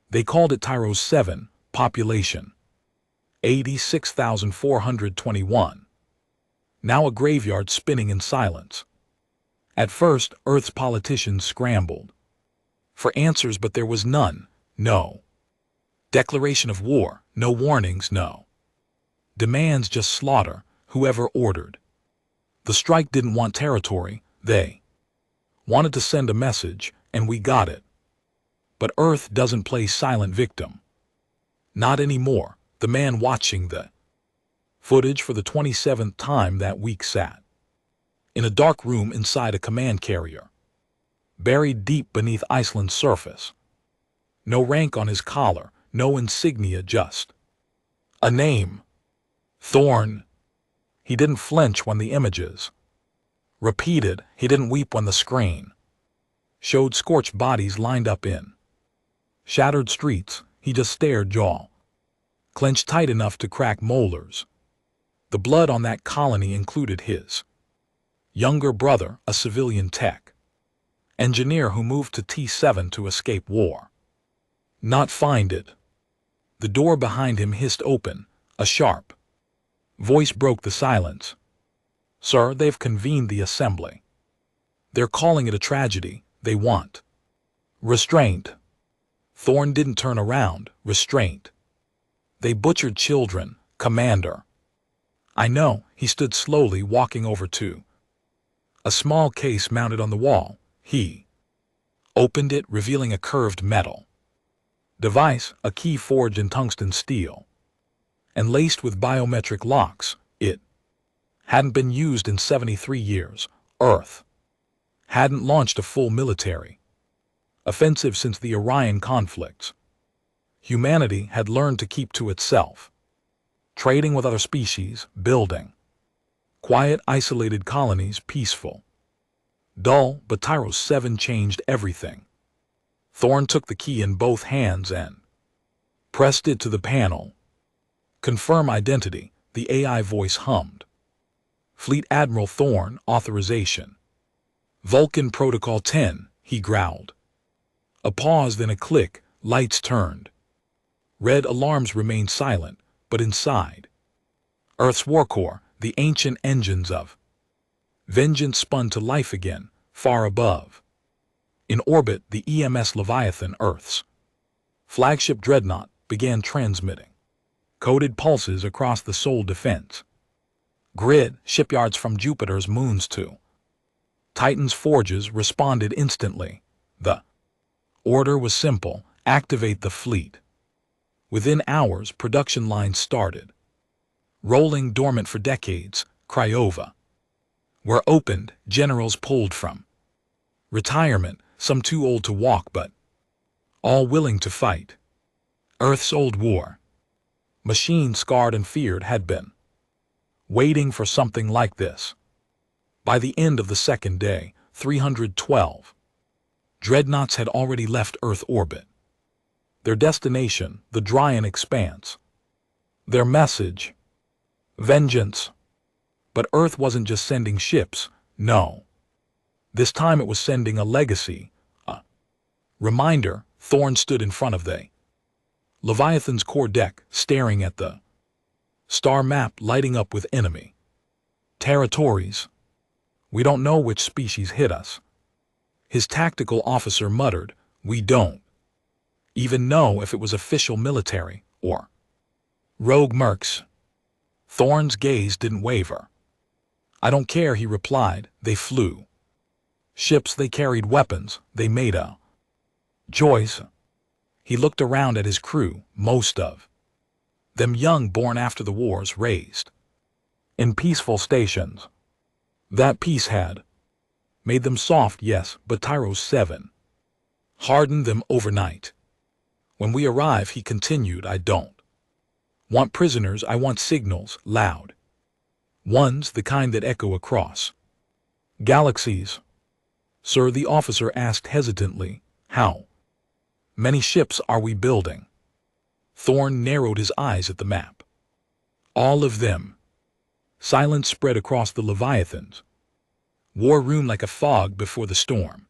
They called it Tyros 7, population 86,421. Now a graveyard spinning in silence. At first, Earth's politicians scrambled for answers, but there was none. No declaration of war, no warnings, no demands, just slaughter, whoever ordered. The strike didn't want territory, they wanted to send a message, and we got it. But Earth doesn't play silent victim. Not anymore. The man watching the footage for the 27th time that week sat in a dark room inside a command carrier, buried deep beneath Iceland's surface. No rank on his collar, no insignia, just a name. Thorn. He didn't flinch when the images repeated. He didn't weep when the screen showed scorched bodies lined up in shattered streets. He just stared, jaw clenched tight enough to crack molars. The blood on that colony included his younger brother, a civilian tech engineer who moved to T7 to escape war. Not find it. The door behind him hissed open. A sharp voice broke the silence. Sir, they've convened the assembly. They're calling it a tragedy. They want restraint. Thorn didn't turn around. Restraint. They butchered children, Commander. I know. He stood slowly, walking over to a small case mounted on the wall. He opened it, revealing a curved metal device, a key forged in tungsten steel and laced with biometric locks. It hadn't been used in 73 years. Earth hadn't launched a full military offensive since the Orion conflicts. Humanity had learned to keep to itself, trading with other species, building quiet, isolated colonies, peaceful, dull, but Tyros 7 changed everything. Thorn took the key in both hands and pressed it to the panel. Confirm identity, the AI voice hummed. Fleet Admiral Thorn, authorization. Vulcan Protocol 10, he growled. A pause, then a click, lights turned. Red alarms remained silent, but inside Earth's war core, the ancient engines of vengeance spun to life again, far above. In orbit, the EMS Leviathan, Earth's flagship Dreadnought, began transmitting coded pulses across the Sol defense grid. Shipyards from Jupiter's moons to Titan's forges responded instantly. The order was simple: activate the fleet. Within hours, production lines started rolling, dormant for decades. Cryova were opened, generals pulled from retirement, some too old to walk but all willing to fight. Earth's old war machine, scarred and feared, had been waiting for something like this. By the end of the second day, 312 dreadnoughts had already left Earth orbit. Their destination, the Dryan expanse. Their message, vengeance. But Earth wasn't just sending ships, no. This time it was sending a legacy, a reminder. Thorn stood in front of the Leviathan's core deck, staring at the star map lighting up with enemy territories. We don't know which species hit us. His tactical officer muttered, we don't even know if it was official military or rogue mercs. Thorn's gaze didn't waver. I don't care, he replied. They flew ships, they carried weapons, they made a choice. He looked around at his crew, most of them young, born after the wars, raised in peaceful stations. That peace had made them soft, yes, but Tyros 7 hardened them overnight. When we arrive, he continued, I don't want prisoners, I want signals, loud ones, the kind that echo across galaxies. Sir, the officer asked hesitantly, how many ships are we building? Thorn narrowed his eyes at the map. All of them. Silence spread across the Leviathans. War room like a fog before the storm.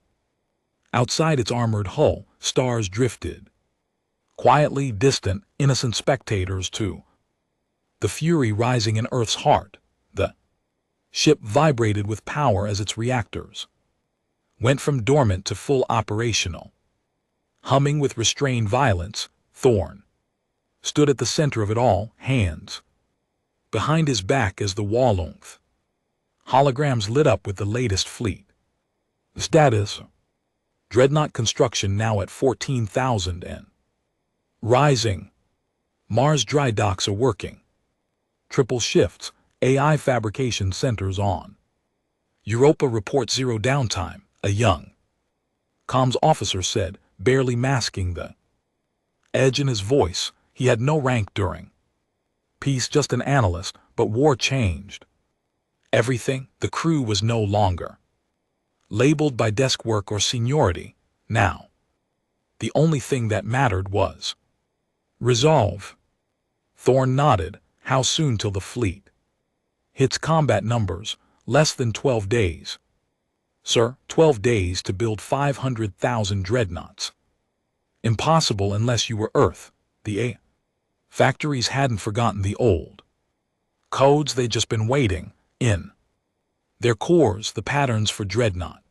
Outside its armored hull, stars drifted Quietly distant, innocent spectators too. The fury rising in Earth's heart. The ship vibrated with power as its reactors went from dormant to full operational. Humming with restrained violence, Thorn stood at the center of it all, hands behind his back as the wall length. Holograms lit up with the latest fleet. Status: Dreadnought construction now at 14,000 and rising. Mars dry docks are working. Triple shifts, AI fabrication centers on. Europa reports zero downtime, a young comms officer said, barely masking the edge in his voice. He had no rank during peace, just an analyst, but war changed everything. The crew was no longer labeled by desk work or seniority. Now, the only thing that mattered was resolve. Thorn nodded. How soon till the fleet hits combat numbers? Less than 12 days. Sir, 12 days to build 500,000 dreadnoughts. Impossible unless you were Earth. The A. Factories hadn't forgotten the old codes, they'd just been waiting in their cores. The patterns for dreadnought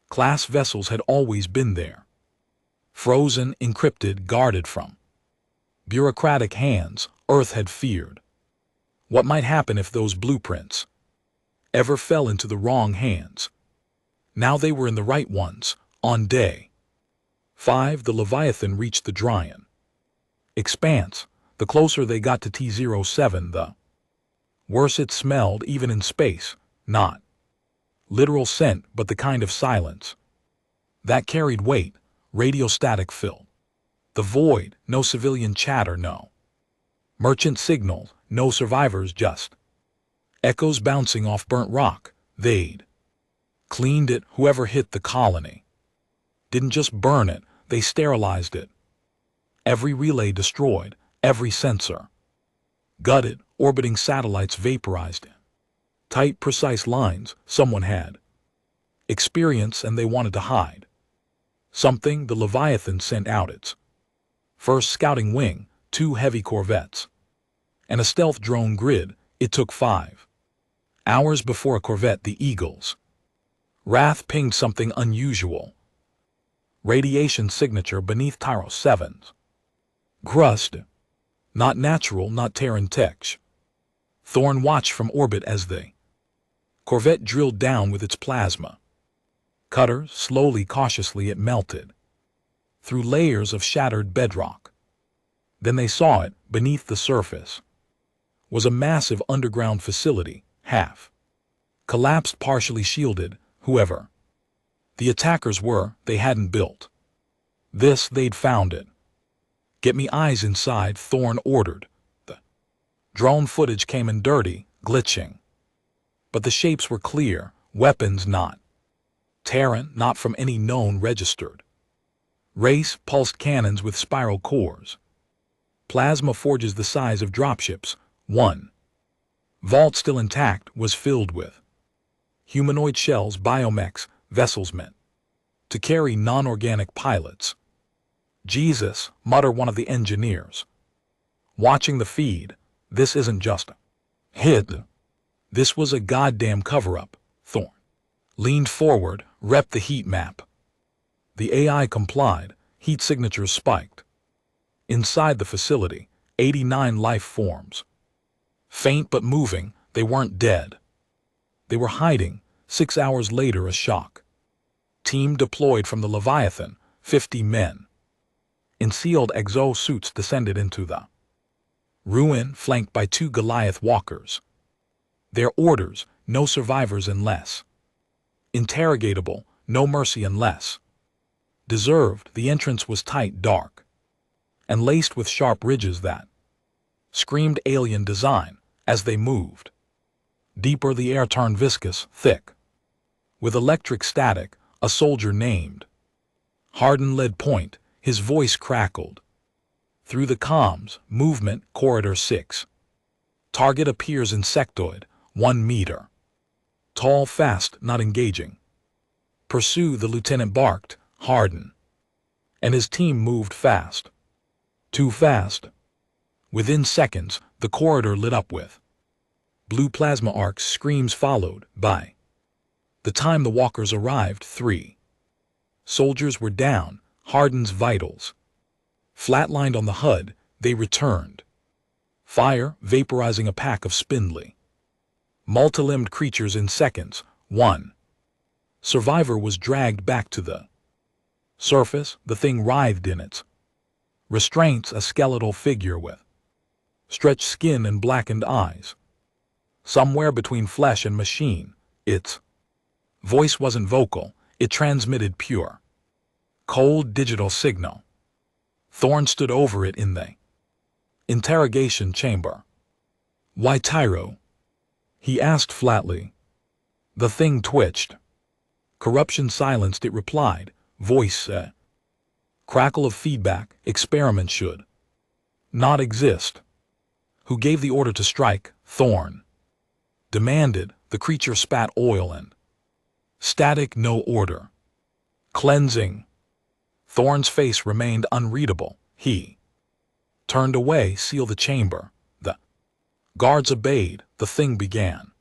class vessels had always been there. Frozen, encrypted, guarded from bureaucratic hands. Earth had feared what might happen if those blueprints ever fell into the wrong hands. Now they were in the right ones. On day 5, the Leviathan reached the Dryan expanse. The closer they got to T-07, the worse it smelled, even in space. Not literal scent, but the kind of silence that carried weight. Radiostatic filled the void. No civilian chatter, no merchant signals, no survivors, just echoes bouncing off burnt rock. They'd cleaned it. Whoever hit the colony didn't just burn it, they sterilized it. Every relay destroyed, every sensor gutted, orbiting satellites vaporized in tight, precise lines. Someone had experience and they wanted to hide something. The Leviathan sent out its first scouting wing, 2 heavy corvettes, and a stealth drone grid. It took 5 hours before a corvette, the Eagle's wrath, pinged something unusual. Radiation signature beneath Tyro 7's crust. Not natural, not Terran tech. Thorn watched from orbit as the corvette drilled down with its plasma cutters. Slowly, cautiously, it melted through layers of shattered bedrock. Then they saw it. Beneath the surface was a massive underground facility, half collapsed, partially shielded. Whoever the attackers were, they hadn't built this, they'd found it. Get me eyes inside, Thorn ordered. The drone footage came in dirty, glitching. But the shapes were clear, weapons not Terran, not from any known registered race. Pulsed cannons with spiral cores. Plasma forges the size of dropships. One vault, still intact, was filled with humanoid shells, biomechs, vessels meant to carry non-organic pilots. Jesus, muttered one of the engineers, watching the feed. This isn't just a hit. This was a goddamn cover-up. Thorn leaned forward, repped the heat map. The AI complied. Heat signatures spiked. Inside the facility, 89 life forms. Faint but moving, they weren't dead. They were hiding. 6 hours later, a shock team deployed from the Leviathan, 50 men in sealed exo-suits descended into the ruin, flanked by 2 Goliath walkers. Their orders: no survivors unless interrogatable, no mercy unless deserved. The entrance was tight, dark, and laced with sharp ridges that screamed alien design. As they moved deeper, the air turned viscous, thick with electric static. A soldier named Harden led point. His voice crackled through the comms. Movement, corridor 6. Target appears insectoid, 1 meter tall, fast, not engaging. Pursue, the lieutenant barked. Harden and his team moved fast. Too fast. Within seconds, the corridor lit up with blue plasma arcs. Screams followed. By the time the walkers arrived, 3 soldiers were down, Harden's vitals flatlined on the HUD. They returned fire, vaporizing a pack of spindly, multi-limbed creatures in seconds. 1 survivor was dragged back to the surface. The thing writhed in its restraints, a skeletal figure with stretched skin and blackened eyes. Somewhere between flesh and machine, its voice wasn't vocal, it transmitted pure, cold digital signal. Thorn stood over it in the interrogation chamber. "Why, Tyro?" he asked flatly. The thing twitched. Corruption silenced, it replied, voice a crackle of feedback. "Experiment should not exist." "Who gave the order to strike?" Thorn demanded. The creature spat oil and static. "No order. Cleansing." Thorn's face remained unreadable. He turned away. "Seal the chamber." The guards obeyed. The thing began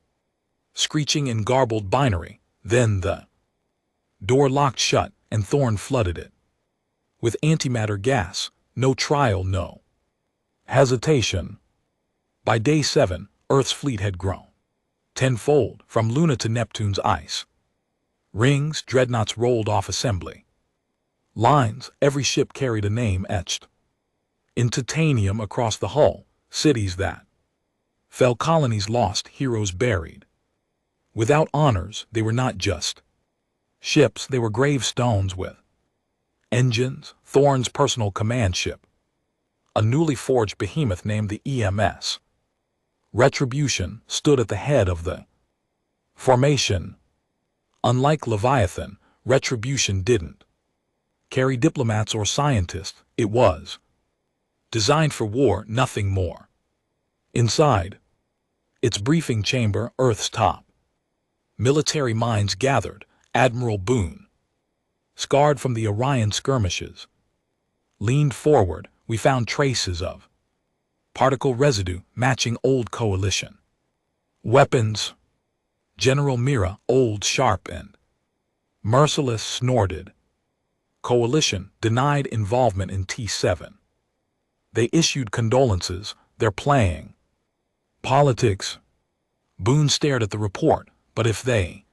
screeching in garbled binary. Then the door locked shut, and Thorn flooded it with antimatter gas. No trial, no hesitation. By day 7, Earth's fleet had grown tenfold, from Luna to Neptune's ice rings. Dreadnoughts rolled off assembly lines. Every ship carried a name etched in titanium across the hull. Cities that fell, colonies lost, heroes buried without honors. They were not just ships, they were gravestones with engines. Thorn's personal command ship, a newly forged behemoth named the EMS Retribution, stood at the head of the formation. Unlike Leviathan, Retribution didn't carry diplomats or scientists. It was designed for war, nothing more. Inside its briefing chamber, Earth's top military minds gathered. Admiral Boone, scarred from the Orion skirmishes, leaned forward. "We found traces of particle residue matching old coalition weapons." General Mira, old, sharp, and merciless, snorted. "Coalition denied involvement in T7. They issued condolences. They're playing politics." Boone stared at the report. "But if they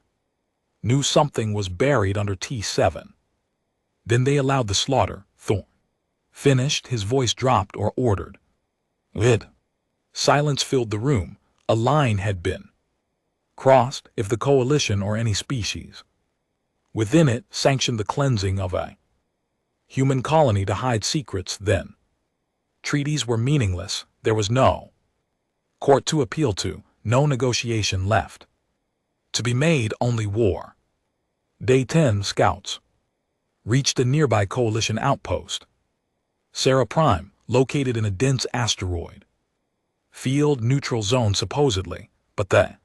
knew something was buried under T7, then they allowed the slaughter." Thorn finished. His voice dropped. "Or ordered it." Silence filled the room. A line had been crossed. If the coalition or any species within it sanctioned the cleansing of a human colony to hide secrets, then treaties were meaningless. There was no court to appeal to, no negotiation left to be made, only war. Day 10, scouts reached a nearby coalition outpost, Sarah Prime, located in a dense asteroid field, neutral zone supposedly, but the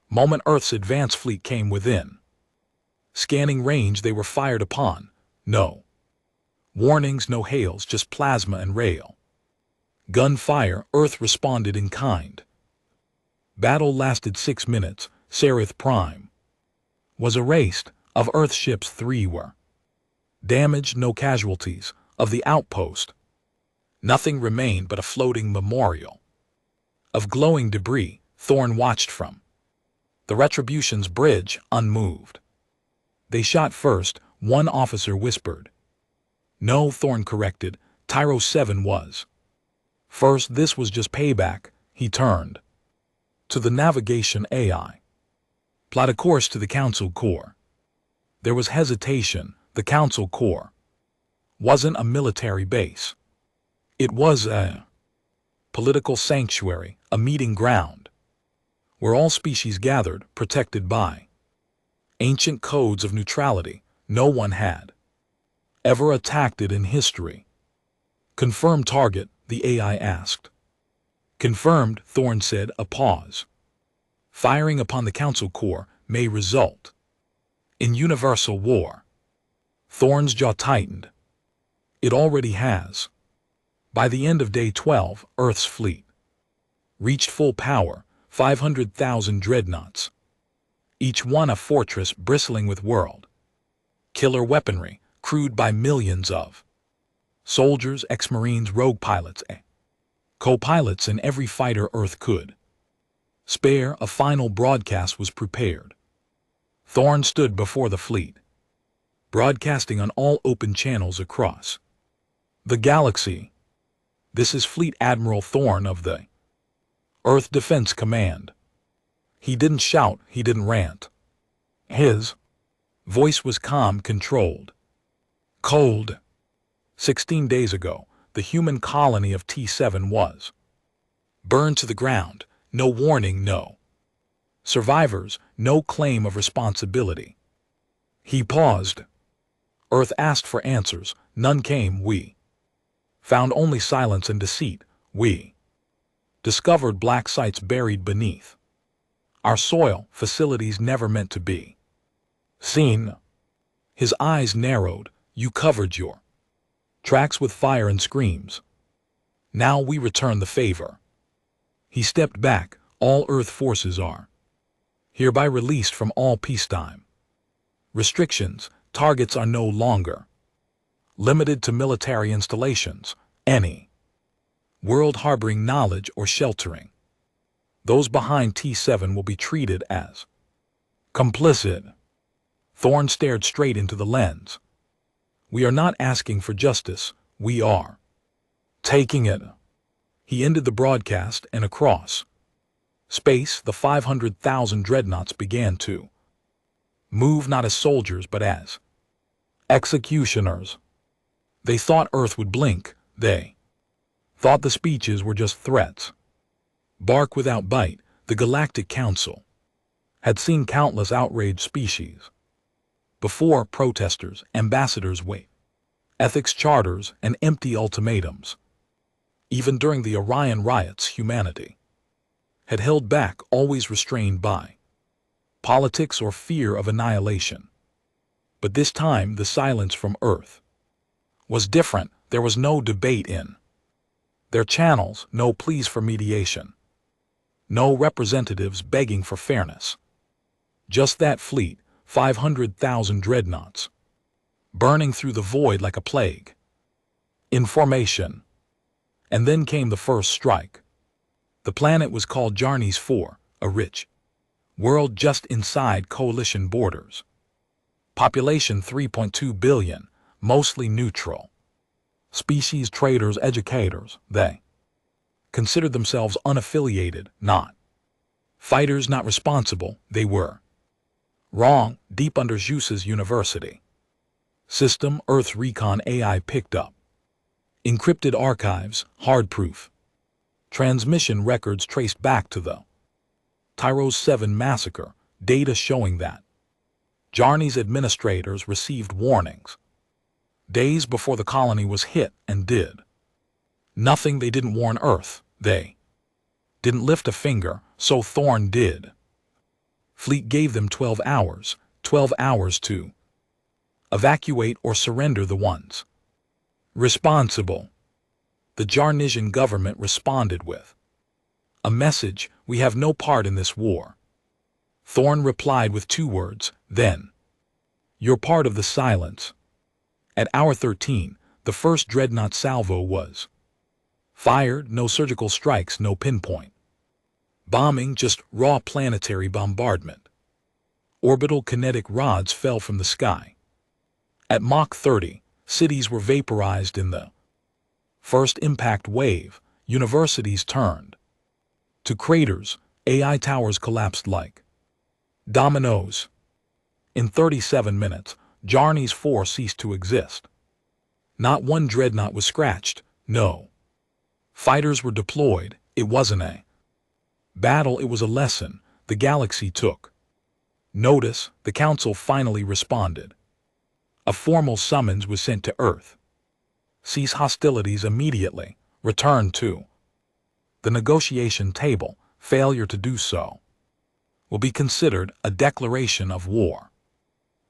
moment Earth's advance fleet came within scanning range, they were fired upon. No warnings, no hails, just plasma and rail gunfire. Earth responded in kind. Battle lasted 6 minutes. Seraph Prime was erased. Of Earth's ships, 3 were damaged, no casualties. Of the outpost, nothing remained but a floating memorial of glowing debris. Thorn watched from the Retribution's bridge, unmoved. "They shot first," one officer whispered. "No," Thorn corrected. "Tyro 7 was first. This was just payback." He turned to the navigation AI. "Plot a course to the Council Core." There was hesitation. The Council Core wasn't a military base. It was a political sanctuary, a meeting ground where all species gathered, protected by ancient codes of neutrality. No one had ever attacked it in history. "Confirmed target?" the AI asked. "Confirmed," Thorn said. A pause. "Firing upon the Council Core may result in universal war." Thorn's jaw tightened. "It already has." By the end of day 12, Earth's fleet reached full power, 500,000 dreadnoughts, each one a fortress bristling with killer weaponry, crewed by millions of soldiers, ex-marines, rogue pilots, co-pilots in every fighter Earth could spare. A final broadcast was prepared. Thorn stood before the fleet, broadcasting on all open channels across the galaxy. "This is Fleet Admiral Thorn of the Earth Defense Command." He didn't shout, he didn't rant. His voice was calm, controlled, cold. 16 days ago, the human colony of T7 was burned to the ground. No warning, no survivors, no claim of responsibility. He paused. Earth asked for answers, none came. We found only silence and deceit. We discovered black sites buried beneath our soil, facilities never meant to be seen. His eyes narrowed. You covered your tracks with fire and screams. Now we return the favor. He stepped back. All Earth forces are hereby released from all peacetime restrictions. Targets are no longer limited to military installations. Any world harboring knowledge or sheltering those behind T7 will be treated as complicit. Thorn stared straight into the lens. We are not asking for justice, we are taking it. He ended the broadcast, and across space the 500,000 dreadnoughts began to move, not as soldiers but as executioners. They thought Earth would blink. They thought the speeches were just threats. Bark without bite. The Galactic Council had seen countless outraged species before. Protesters, ambassadors wait, ethics charters, and empty ultimatums. Even during the Orion riots, humanity had held back, always restrained by politics or fear of annihilation. But this time the silence from Earth was different. There was no debate in their channels, no pleas for mediation, no representatives begging for fairness. Just that fleet, 500,000 dreadnoughts, burning through the void like a plague. Information. And then came the first strike. The planet was called Jarnes 4, a rich world just inside coalition borders. Population 3.2 billion, mostly neutral. Species, traders, educators. They considered themselves unaffiliated, not fighters, not responsible. They were wrong. Deep under Zeus's university system, Earth Recon AI picked up encrypted archives, hard proof transmission records traced back to the Tyros 7 massacre, data showing that Jarnes administrators received warnings days before the colony was hit and did nothing. They didn't warn Earth. They didn't lift a finger, so Thorn did. Fleet gave them 12 hours to evacuate or surrender the ones responsible. The Jarnesian government responded with a message: we have no part in this war. Thorn replied with 2 words, then. You're part of the silence. At hour 13, the first dreadnought salvo was fired. No surgical strikes, no pinpoint bombing, just raw planetary bombardment. Orbital kinetic rods fell from the sky. At Mach 30, cities were vaporized in the first impact wave. Universities turned to craters. AI towers collapsed like dominoes. In 37 minutes, Jarnes 4 ceased to exist. Not one dreadnought was scratched. No fighters were deployed. It wasn't a battle, it was a lesson. The galaxy took notice. The Council finally responded. A formal summons was sent to Earth. Cease hostilities immediately. Return to the negotiation table. Failure to do so will be considered a declaration of war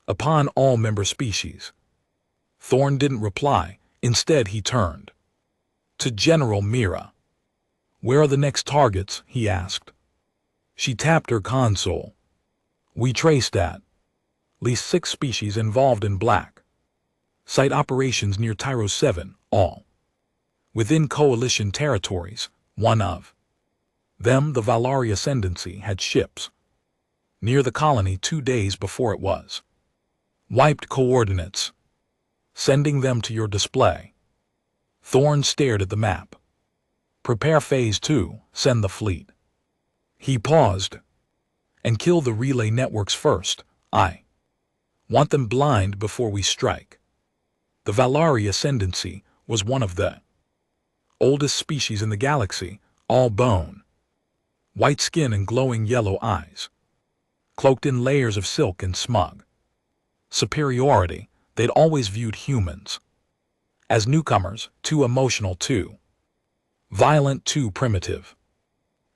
upon all member species. Thorn didn't reply. Instead, he turned To General Mira. "Where are the next targets?" he asked. She tapped her console. "We traced at least 6 species involved in Black Site operations near Tyro 7, all within Coalition territories. One of them, the Valari Ascendancy, had ships near the colony 2 days before it was wiped. Coordinates. Sending them to your display." Thorn stared at the map. "Prepare Phase 2, send the fleet." He paused. "And kill the relay networks first. I want them blind before we strike." The Valari Ascendancy was one of the oldest species in the galaxy, all bone, white skin and glowing yellow eyes, cloaked in layers of silk and smug superiority. They'd always viewed humans as newcomers, too emotional, too violent, too primitive.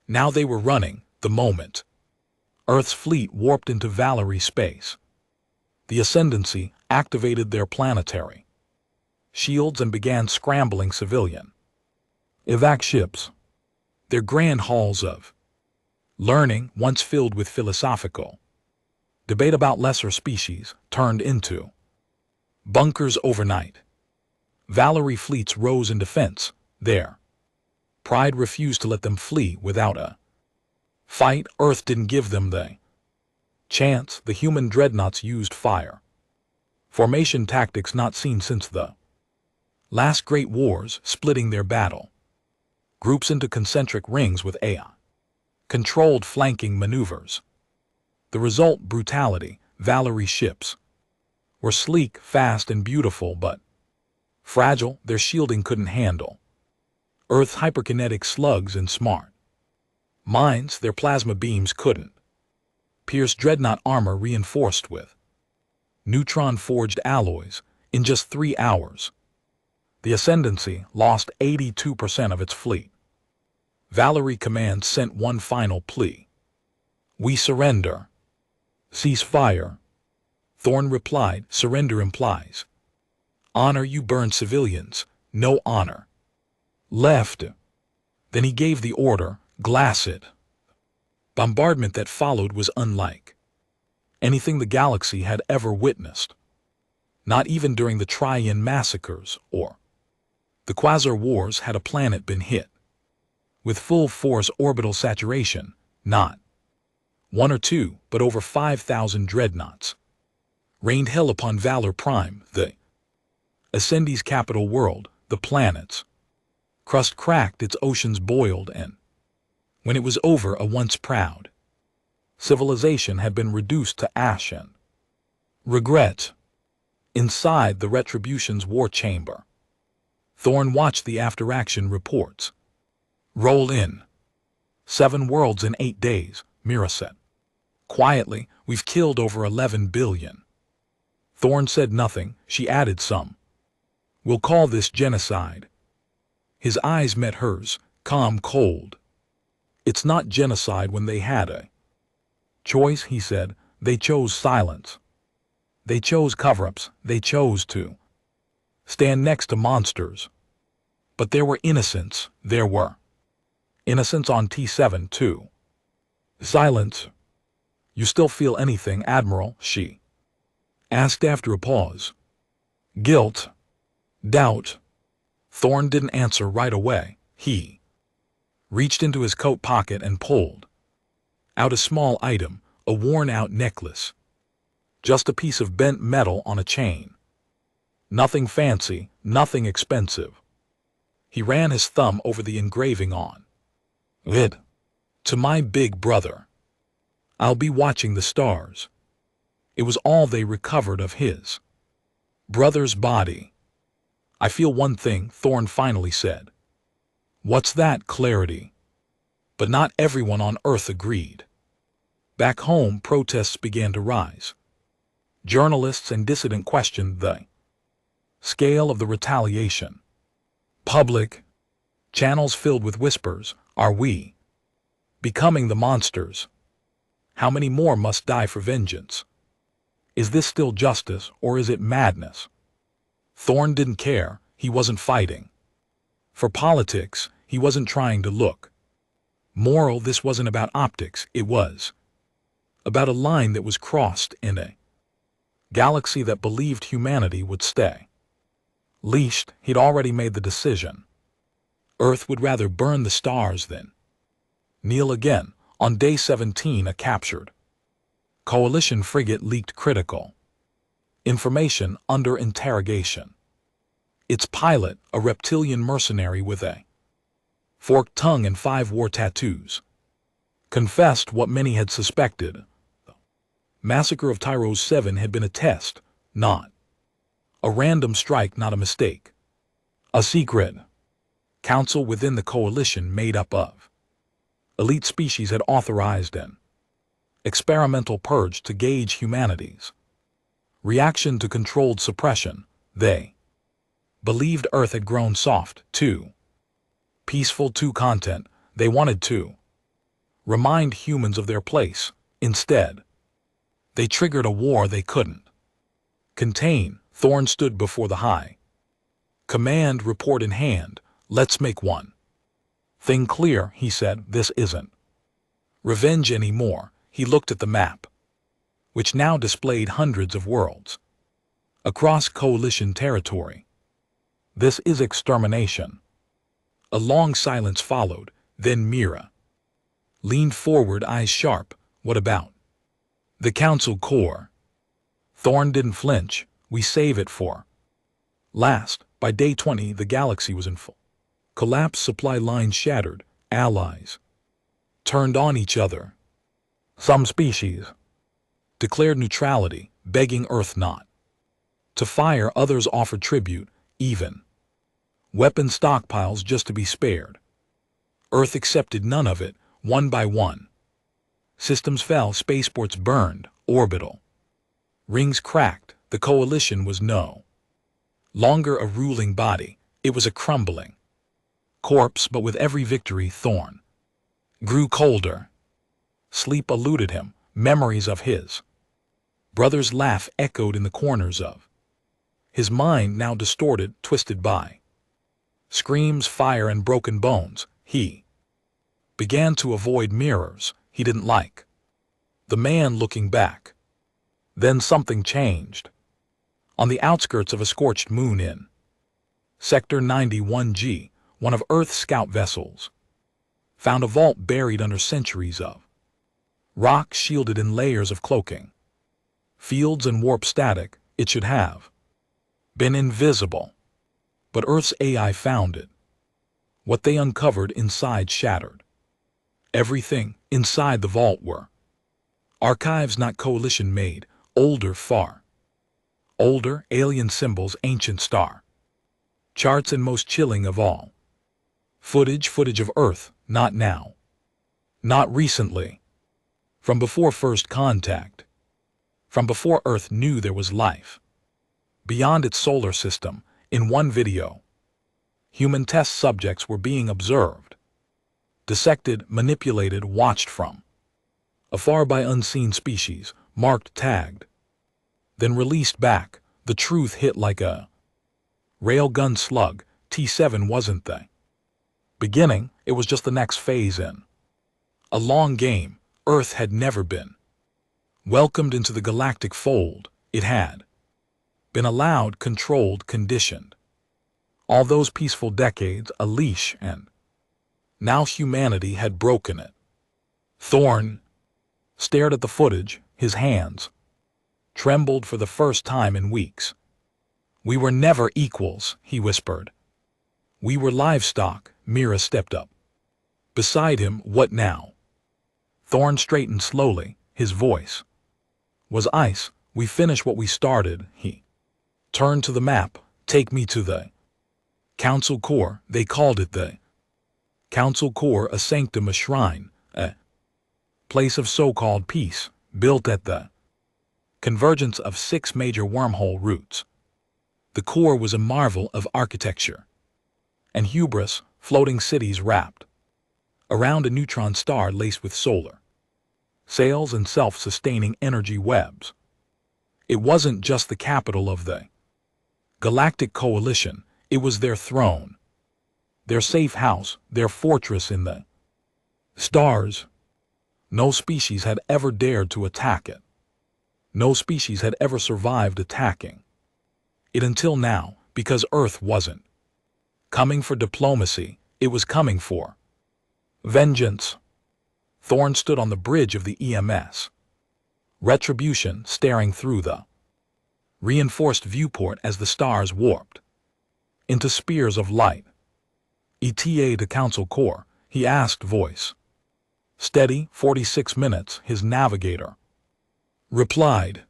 Now they were running the moment Earth's fleet warped into Valari space. The Ascendancy activated their planetary shields and began scrambling civilian evac ships. Their grand halls of learning, once filled with philosophical debate about lesser species, turned into bunkers overnight. Valari fleets rose in defense. Their pride refused to let them flee without a fight. Earth didn't give them the chance. The human dreadnoughts used fire formation tactics not seen since the last great wars, splitting their battle groups into concentric rings with AI-controlled flanking maneuvers. The result, brutality. Valari ships were sleek, fast, and beautiful, but fragile. Their shielding couldn't handle Earth's hyperkinetic slugs and smart mines. Their plasma beams couldn't pierce dreadnought armor reinforced with neutron-forged alloys. In just 3 hours, the Ascendancy lost 82% of its fleet. Valari Command sent one final plea. "We surrender. Cease fire." Thorn replied, "Surrender implies honor. You burn civilians. No honor left." Then he gave the order, "Glass it." Bombardment that followed was unlike anything the galaxy had ever witnessed. Not even during the Trian massacres or the Quasar Wars had a planet been hit with full force orbital saturation. Not 1 or 2, but over 5,000 dreadnoughts rained hell upon Valor Prime, the Ascendi's capital world. The planet's crust cracked, its oceans boiled, and when it was over, a once proud civilization had been reduced to ash and regret. Inside the Retribution's war chamber, Thorn watched the after-action reports roll in. 7 worlds in 8 days, Mira said. Quietly, "We've killed over 11 billion. Thorn said nothing. She added some. "We'll call this genocide." His eyes met hers, calm, cold. "It's not genocide when they had a choice," he said. "They chose silence. They chose cover-ups. They chose to stand next to monsters. But there were innocents. There were innocents on T7 too." "Silence. You still feel anything, Admiral?" she asked after a pause. "Guilt. Doubt." Thorn didn't answer right away. He reached into his coat pocket and pulled out a small item, a worn-out necklace. Just a piece of bent metal on a chain. Nothing fancy, nothing expensive. He ran his thumb over the engraving on it. "To my big brother. I'll be watching the stars." It was all they recovered of his brother's body. "I feel one thing," Thorn finally said. "What's that?" Clarity. But not everyone on Earth agreed. Back home, protests began to rise. Journalists and dissidents questioned the scale of the retaliation. Public channels filled with whispers, "Are we becoming the monsters? How many more must die for vengeance? Is this still justice, or is it madness?" Thorn didn't care. He wasn't fighting For politics, he wasn't trying to look moral. This wasn't about optics, it was about a line that was crossed in a galaxy that believed humanity would stay leashed. He'd already made the decision. Earth would rather burn the stars than kneel again. On day 17, a captured coalition frigate leaked critical information under interrogation. Its pilot, a reptilian mercenary with a forked tongue and 5 war tattoos, confessed what many had suspected. The massacre of Tyros 7 had been a test, not a random strike, not a mistake. A secret council within the coalition made up of elite species had authorized an experimental purge to gauge humanity's reaction to controlled suppression. They believed Earth had grown soft, too peaceful, too content. They wanted to remind humans of their place. Instead, they triggered a war they couldn't contain. Thorn stood before the high command, report in hand. Let's make one thing clear, he said. This isn't revenge anymore. He looked at the map, which now displayed hundreds of worlds across coalition territory. This is extermination. A long silence followed. Then Mira leaned forward, eyes sharp. What about the Council Corps? Thorn didn't flinch. We save it for last. By day 20, the galaxy was in full collapse. Supply lines shattered. Allies turned on each other. Some species declared neutrality, begging Earth not to fire. Others offered tribute, even weapon stockpiles just to be spared. Earth accepted none of it. One by one, systems fell, spaceports burned, orbital rings cracked. The coalition was no longer a ruling body. It was a crumbling corpse. But with every victory, Thorn grew colder. Sleep eluded him. Memories of his brother's laugh echoed in the corners of his mind, now distorted, twisted by screams, fire, and broken bones. He began to avoid mirrors. He didn't like the man looking back. Then something changed. On the outskirts of a scorched moon in Sector 91G, one of Earth's scout vessels found a vault buried under centuries of rock, shielded in layers of cloaking fields and warp static. It should have been invisible, but Earth's AI found it. What they uncovered inside shattered everything. Inside the vault were archives not coalition made, older, far older, alien symbols, ancient star charts, and most chilling of all, footage of Earth, not now, not recently, from before first contact, from before Earth knew there was life beyond its solar system. In one video, human test subjects were being observed, dissected, manipulated, watched from afar by unseen species, marked, tagged, then released back. The truth hit like a railgun slug. T7 wasn't the beginning, it was just the next phase in a long game. Earth had never been welcomed into the galactic fold. It had been allowed, controlled, conditioned. All those peaceful decades, a leash, and now humanity had broken it. Thorn stared at the footage. His hands trembled for the first time in weeks. We were never equals, he whispered. We were livestock. Mira stepped up beside him. What now? Thorn straightened slowly. His voice was ice. We finish what we started. He turned to the map. Take me to the Council Core. They called it the Council Core, a sanctum, a shrine, a place of so-called peace, built at the convergence of 6 major wormhole routes. The core was a marvel of architecture and hubris, floating cities wrapped around a neutron star laced with solar sails and self-sustaining energy webs. It wasn't just the capital of the Galactic Coalition, it was their throne. their safe house, their fortress in the stars. No species had ever dared to attack it. No species had ever survived attacking it until now, because Earth wasn't coming for diplomacy, it was coming for vengeance. Thorn stood on the bridge of the EMS. Retribution staring through the reinforced viewport as the stars warped into spears of light. ETA to Council Core, he asked, voice steady. 46 minutes, his navigator replied.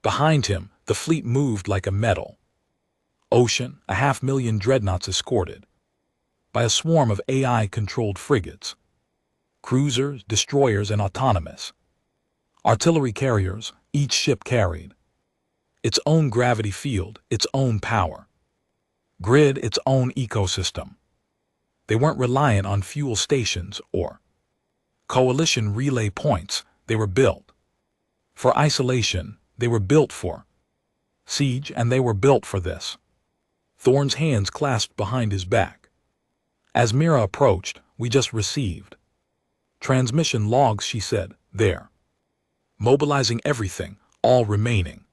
Behind him, the fleet moved like a metal ocean, 500,000 dreadnoughts escorted by a swarm of AI-controlled frigates, cruisers, destroyers, and autonomous artillery carriers. Each ship carried its own gravity field, its own power grid, its own ecosystem. They weren't reliant on fuel stations or coalition relay points. They were built for isolation, they were built for siege, and they were built for this. Thorn's hands clasped behind his back. As Mira approached, we just received transmission logs, she said. They're mobilizing everything, all remaining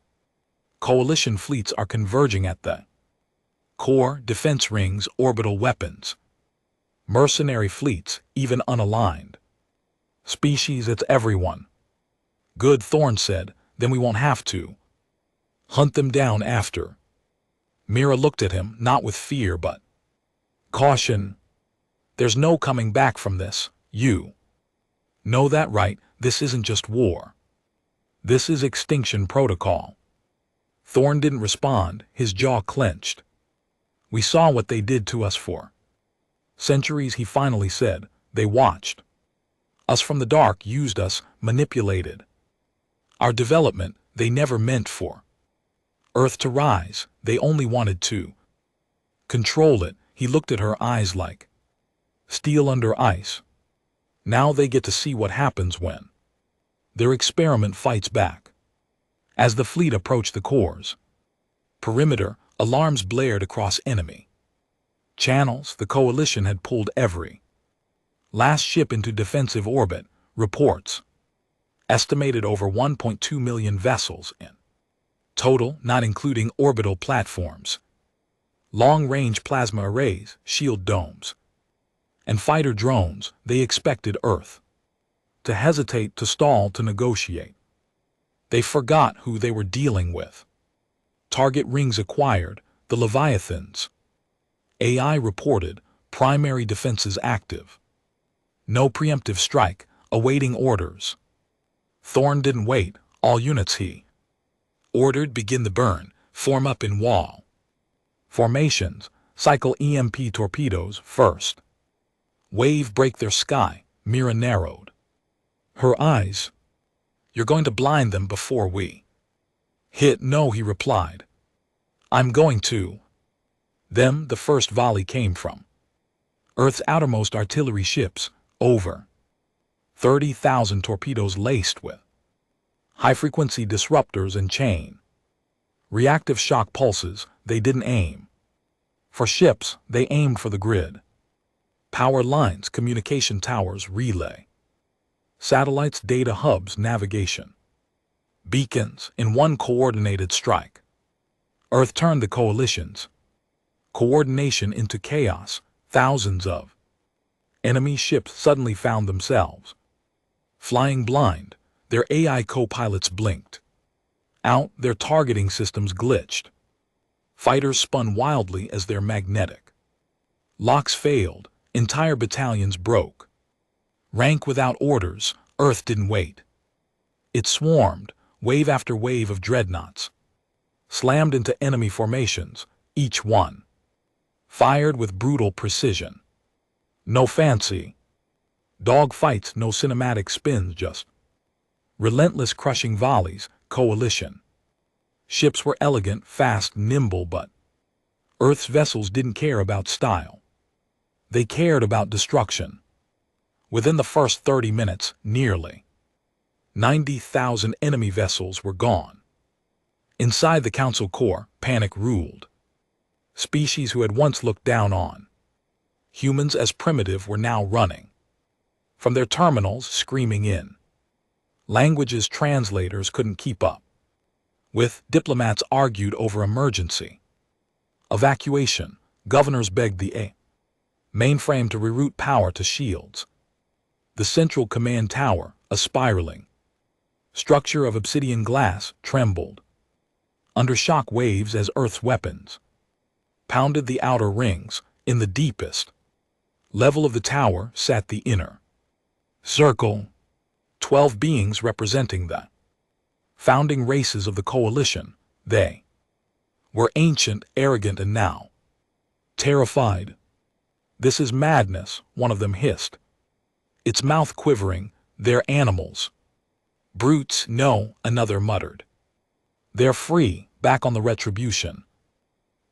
coalition fleets are converging at the core, defense rings, orbital weapons, mercenary fleets, even unaligned species. It's everyone. Good, Thorn said, then we won't have to hunt them down after. Mira looked at him, not with fear but caution. There's no coming back from this, you know that, right? This isn't just war. This is extinction protocol. Thorn didn't respond, his jaw clenched. We saw what they did to us for centuries, he finally said. They watched us from the dark, used us, manipulated our development. They never meant for Earth to rise, they only wanted to control it. He looked at her, eyes like steel under ice. Now they get to see what happens when their experiment fights back. As the fleet approached the core's perimeter, alarms blared across enemy channels. The coalition had pulled every last ship into defensive orbit. Reports estimated over 1.2 million vessels in total, not including orbital platforms, long-range plasma arrays, shield domes, and fighter drones. They expected Earth to hesitate, to stall, to negotiate. They forgot who they were dealing with. Target rings acquired, the Leviathans. AI reported, primary defenses active. No preemptive strike, awaiting orders. Thorn didn't wait. All units, he ordered, begin the burn, form up in wall formations, cycle EMP torpedoes first. Wave break their sky. Mira narrowed her eyes. You're going to blind them before we hit? No, he replied. I'm going to them. The first volley came from Earth's outermost artillery ships, over 30,000 torpedoes laced with high-frequency disruptors and chain reactive shock pulses. They didn't aim for ships, they aimed for the grid. Power lines, communication towers, relay satellites, data hubs, navigation beacons. In one coordinated strike, Earth turned the coalition's coordination into chaos. Thousands of enemy ships suddenly found themselves flying blind. Their AI co-pilots blinked out, their targeting systems glitched. Fighters spun wildly as their magnetic locks failed. Entire battalions broke rank without orders. Earth didn't wait. It swarmed, wave after wave of dreadnoughts slammed into enemy formations, each one fired with brutal precision. No fancy dog fights, no cinematic spins, just relentless crushing volleys. Coalition ships were elegant, fast, nimble, but Earth's vessels didn't care about style. They cared about destruction. Within the first 30 minutes, nearly 90,000 enemy vessels were gone. Inside the Council core, panic ruled. Species who had once looked down on Humans as primitive were now running from their terminals, screaming in languages translators couldn't keep up with. Diplomats argued over emergency evacuation. Governors begged the mainframe to reroute power to shields. The central command tower, a spiraling structure of obsidian glass, trembled under shock waves as Earth's weapons pounded the outer rings. In the deepest level of the tower sat the inner circle, 12 beings representing the founding races of the coalition. They were ancient, arrogant, and now terrified. "This is madness," one of them hissed, its mouth quivering. "They're animals." "Brutes, no," another muttered. "They're free, back on the retribution."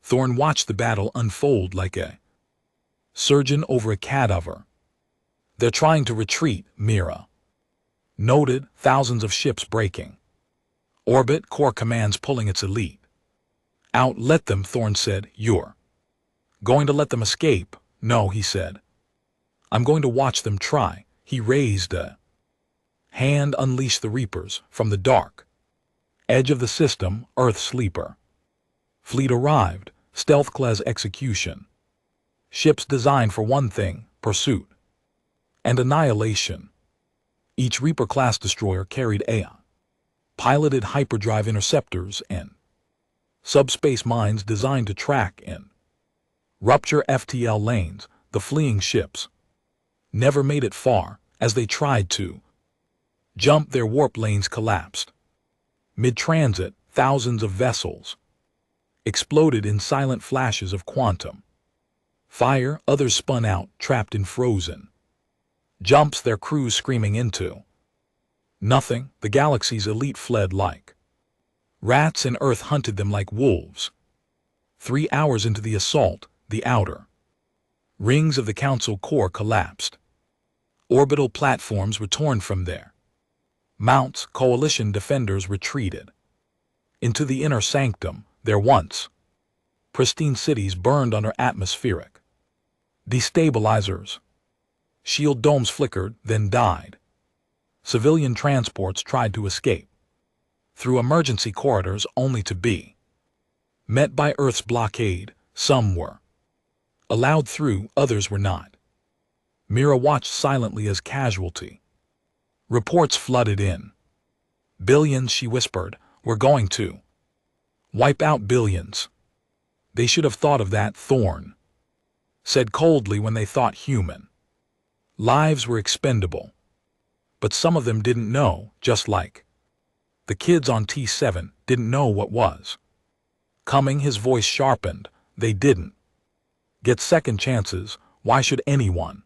Thorn watched the battle unfold like a surgeon over a cadaver. "They're trying to retreat," Mira noted, thousands of ships breaking orbit, core commands pulling its elite out. "Let them," Thorn said. "You're going to let them escape?" "No," he said. "I'm going to watch them try." He raised a hand. "Unleash the Reapers from the dark edge of the system." Earth sleeper fleet arrived, stealth class execution. Ships designed for one thing, pursuit and annihilation. Each Reaper-class destroyer carried piloted hyperdrive interceptors and subspace mines designed to track and rupture FTL lanes. The fleeing ships never made it far. As they tried to jump, their warp lanes collapsed. Mid-transit, thousands of vessels exploded in silent flashes of quantum fire. Others spun out, trapped in frozen jumps, their crews screaming into nothing. The galaxy's elite fled like rats, and Earth hunted them like wolves. 3 hours into the assault, the outer rings of the Council core collapsed. Orbital platforms were torn from their mounts. Coalition defenders retreated into the inner sanctum. Their once pristine cities burned under atmospheric destabilizers. Shield domes flickered, then died. Civilian transports tried to escape through emergency corridors, only to be met by Earth's blockade. Some were allowed through, others were not. Mira watched silently as casualty reports flooded in. "Billions," she whispered. "We're going to wipe out billions." "They should have thought of that," Thorn said coldly. "When they thought human lives were expendable. But some of them didn't know, just like the kids on T7 didn't know what was coming." His voice sharpened. "They didn't get second chances. Why should anyone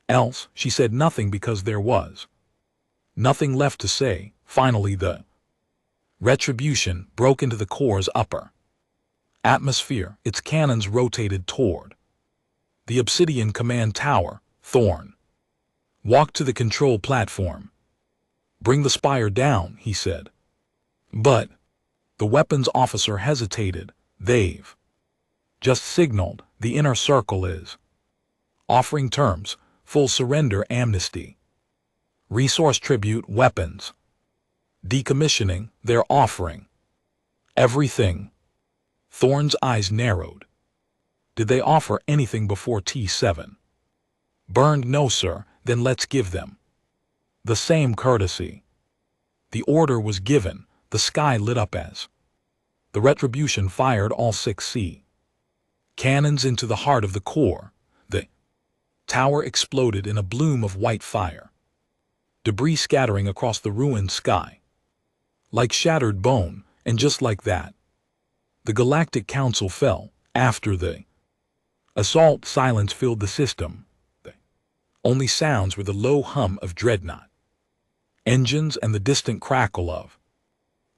else?" She said nothing because there was nothing left to say. Finally, the retribution broke into the core's upper atmosphere. Its cannons rotated toward the obsidian command tower. Thorn walked to the control platform. "Bring the spire down," he said. But the weapons officer hesitated. "They've just signaled. The inner circle is offering terms: full surrender, amnesty, resource tribute, weapons decommissioning. They're offering everything." Thorn's eyes narrowed. "Did they offer anything before T7 burned?" "No, sir." "Then let's give them the same courtesy." The order was given. The sky lit up as the retribution fired all 6C cannons into the heart of the core. The tower exploded in a bloom of white fire, debris scattering across the ruined sky like shattered bone. And just like that, the Galactic Council fell. After the assault, silence filled the system. The only sounds were the low hum of Dreadnought engines and the distant crackle of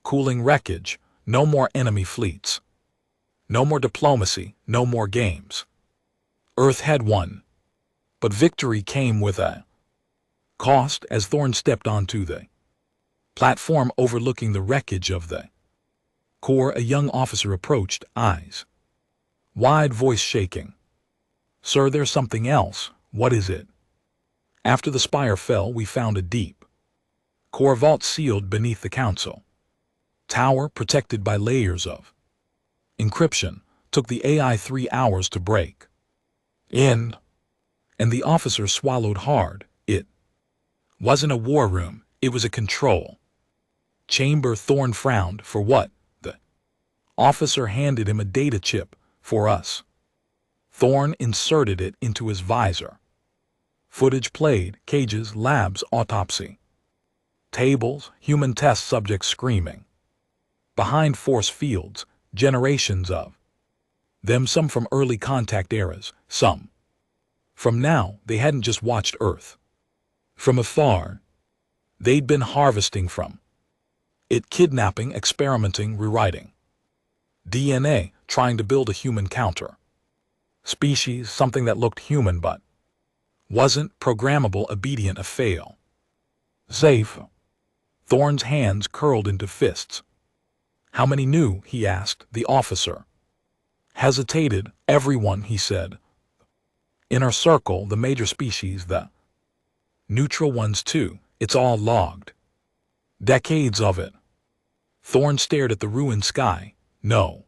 cooling wreckage. No more enemy fleets. No more diplomacy. No more games. Earth had won. But victory came with a cost. As Thorn stepped onto the platform overlooking the wreckage of the core, a young officer approached, eyes wide, voice shaking. Sir, there's something else. What is it? After the spire fell, we found a deep core vault sealed beneath the council tower, protected by layers of encryption. Took the AI 3 hours to break in, and the officer swallowed hard. It wasn't a war room, it was a control chamber. Thorn frowned. For what? The officer handed him a data chip. For us. Thorn inserted it into his visor. Footage played: cages, labs, autopsy tables, human test subjects screaming. Behind force fields, generations of them, some from early contact eras, some from now. They hadn't just watched Earth from afar. They'd been harvesting from it, kidnapping, experimenting, rewriting DNA, trying to build a human counter species, something that looked human but wasn't, programmable, obedient, a fail safe. Thorn's hands curled into fists. How many knew? He asked. The officer hesitated. Everyone, he said. Inner circle, the major species, the neutral ones too. It's all logged. Decades of it. Thorn stared at the ruined sky. No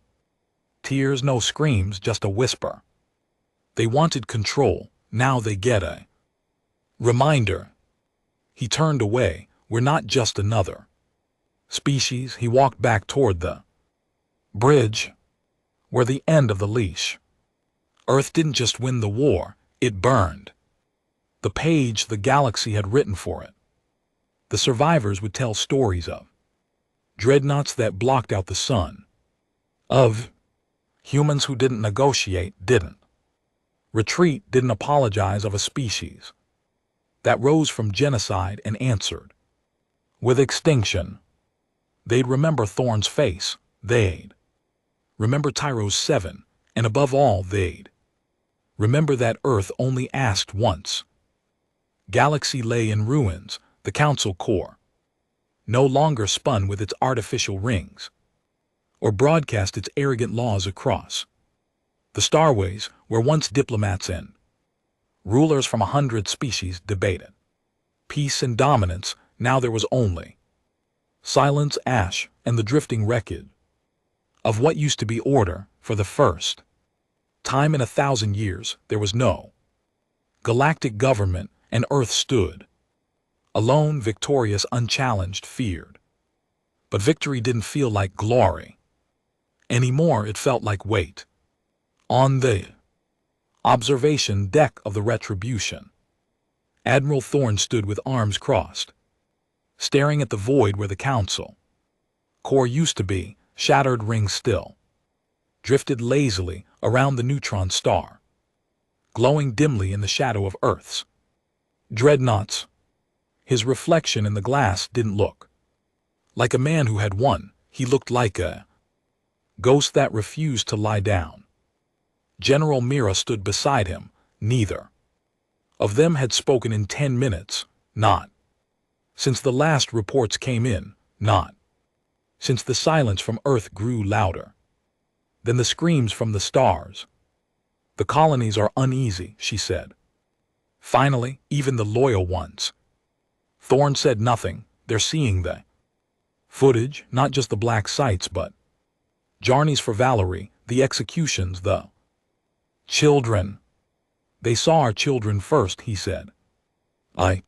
tears, no screams, just a whisper. They wanted control. Now they get a reminder. He turned away. We're not just another species. He walked back toward the bridge. We're the end of the leash. Earth didn't just win the war, it burned the page the galaxy had written for it. The survivors would tell stories of dreadnoughts that blocked out the sun, of humans who didn't negotiate, didn't retreat, didn't apologize, of a species that rose from genocide and answered with extinction. They'd remember Thorn's face. They'd remember Tyro's 7, and above all, they'd remember that Earth only asked once. Galaxy lay in ruins. The Council core no longer spun with its artificial rings or broadcast its arrogant laws across the starways, where once diplomats and rulers from 100 species debated peace and dominance. Now there was only silence, ash, and the drifting wreckage of what used to be order. For the first time in 1,000 years, there was no galactic government, and Earth stood alone, victorious, unchallenged, feared. But victory didn't feel like glory anymore. It felt like weight. On the observation deck of the Retribution, Admiral Thorn stood with arms crossed, staring at the void where the Council core used to be. Shattered rings still drifted lazily around the neutron star, glowing dimly in the shadow of Earth's dreadnoughts. His reflection in the glass didn't look like a man who had won. He looked like a ghost that refused to lie down. General Mira stood beside him. Neither of them had spoken in 10 minutes, not since the last reports came in, not since the silence from Earth grew louder than the screams from the stars. The colonies are uneasy, she said. Finally, even the loyal ones. Thorn said nothing. They're seeing the footage, not just the black sites, but journeys for Valerie, the executions, the children. They saw our children first, he said. I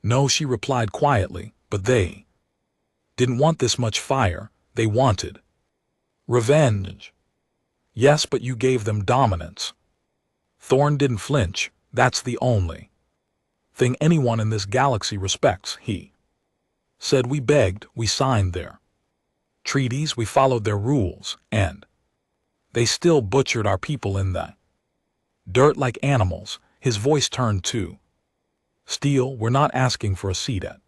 know, she replied quietly, but they didn't want this much fire. They wanted revenge. Yes, but you gave them dominance. Thorn didn't flinch. That's the only thing anyone in this galaxy respects, he said. We begged, we signed their treaties, we followed their rules, and they still butchered our people in the dirt like animals. His voice turned to steel. We're not asking for a seat at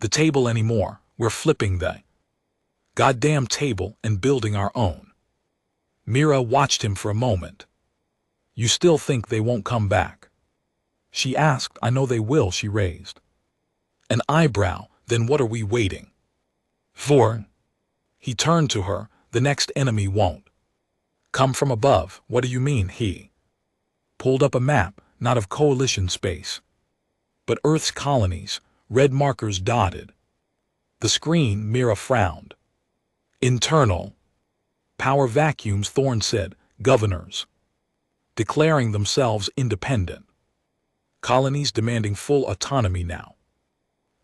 the table anymore. We're flipping the goddamn table and building our own. Mira watched him for a moment. You still think they won't come back? She asked. I know they will, she raised an eyebrow. Then what are we waiting for? He turned to her. The next enemy won't come from above. What do you mean? He pulled up a map, not of coalition space, but Earth's colonies, red markers dotted. The screen, Mira frowned. Internal. Power vacuums, Thorn said, governors. Declaring themselves independent. Colonies demanding full autonomy now.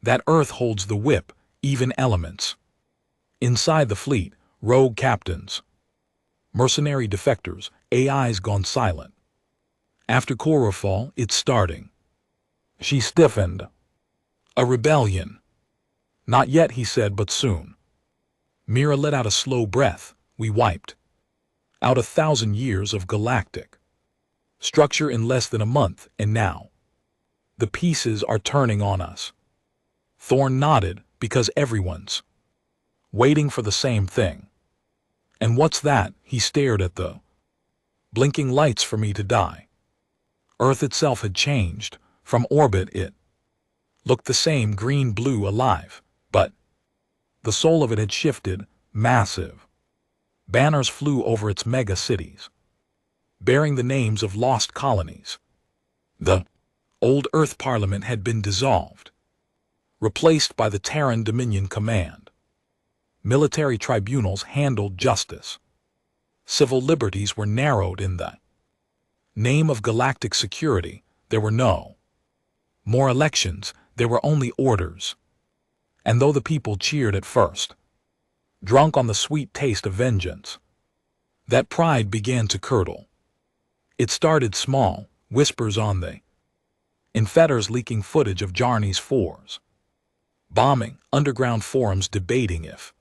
That Earth holds the whip, even elements. Inside the fleet, rogue captains. Mercenary defectors, AIs gone silent. After Corofal, it's starting. She stiffened. A rebellion. Not yet, he said, but soon. Mira let out a slow breath. We wiped out 1,000 years of galactic structure in less than a month, and now the pieces are turning on us. Thorn nodded, because everyone's waiting for the same thing. And what's that? He stared at the blinking lights. For me to die. Earth itself had changed. From orbit it looked the same, green, blue, alive, but the soul of it had shifted. Massive banners flew over its mega cities, bearing the names of lost colonies. The old Earth Parliament had been dissolved, replaced by the Terran Dominion Command. Military tribunals handled justice. Civil liberties were narrowed. In the name of galactic security, there were no more elections, there were only orders. And though the people cheered at first, drunk on the sweet taste of vengeance, that pride began to curdle. It started small, whispers on the in fetters, leaking footage of Jarny's fours bombing, underground forums debating if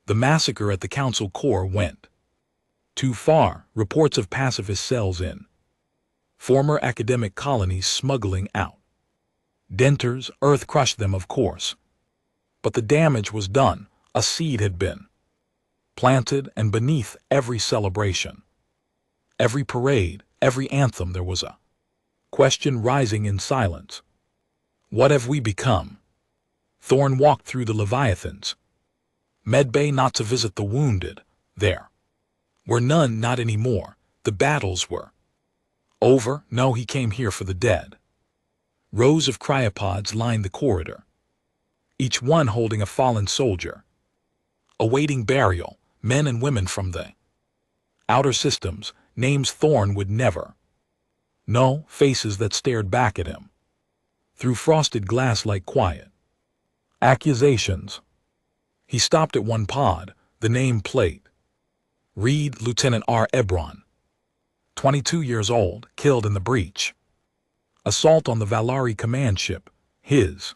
the massacre at the council core went too far, reports of pacifist cells in former academic colonies smuggling out denters. Earth crushed them, of course, but the damage was done. A seed had been planted, and beneath every celebration, every parade, every anthem, there was a question rising in silence. What have we become? Thorn walked through the Leviathans. Medbay, not to visit the wounded. There were none, not anymore. The battles were over. No, he came here for the dead. Rows of cryopods lined the corridor, each one holding a fallen soldier, awaiting burial. Men and women from the outer systems, names Thorn would never know, faces that stared back at him through frosted glass like quiet accusations. He stopped at one pod, the name plate. Read Lieutenant R. Ebron, 22 years old, killed in the breach. Assault on the Valari command ship. His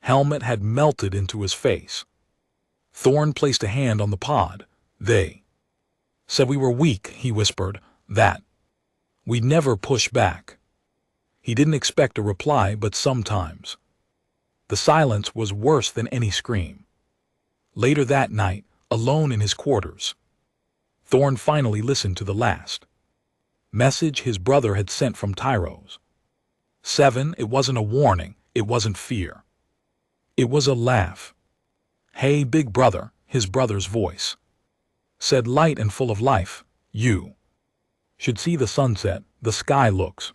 helmet had melted into his face. Thorn placed a hand on the pod. They said we were weak, he whispered, that we'd never push back. He didn't expect a reply, but sometimes the silence was worse than any scream. Later that night, alone in his quarters, Thorn finally listened to the last message his brother had sent from Tyros. 7. It wasn't a warning, it wasn't fear. It was a laugh. Hey, big brother, his brother's voice said, light and full of life. You should see the sunset. The sky looks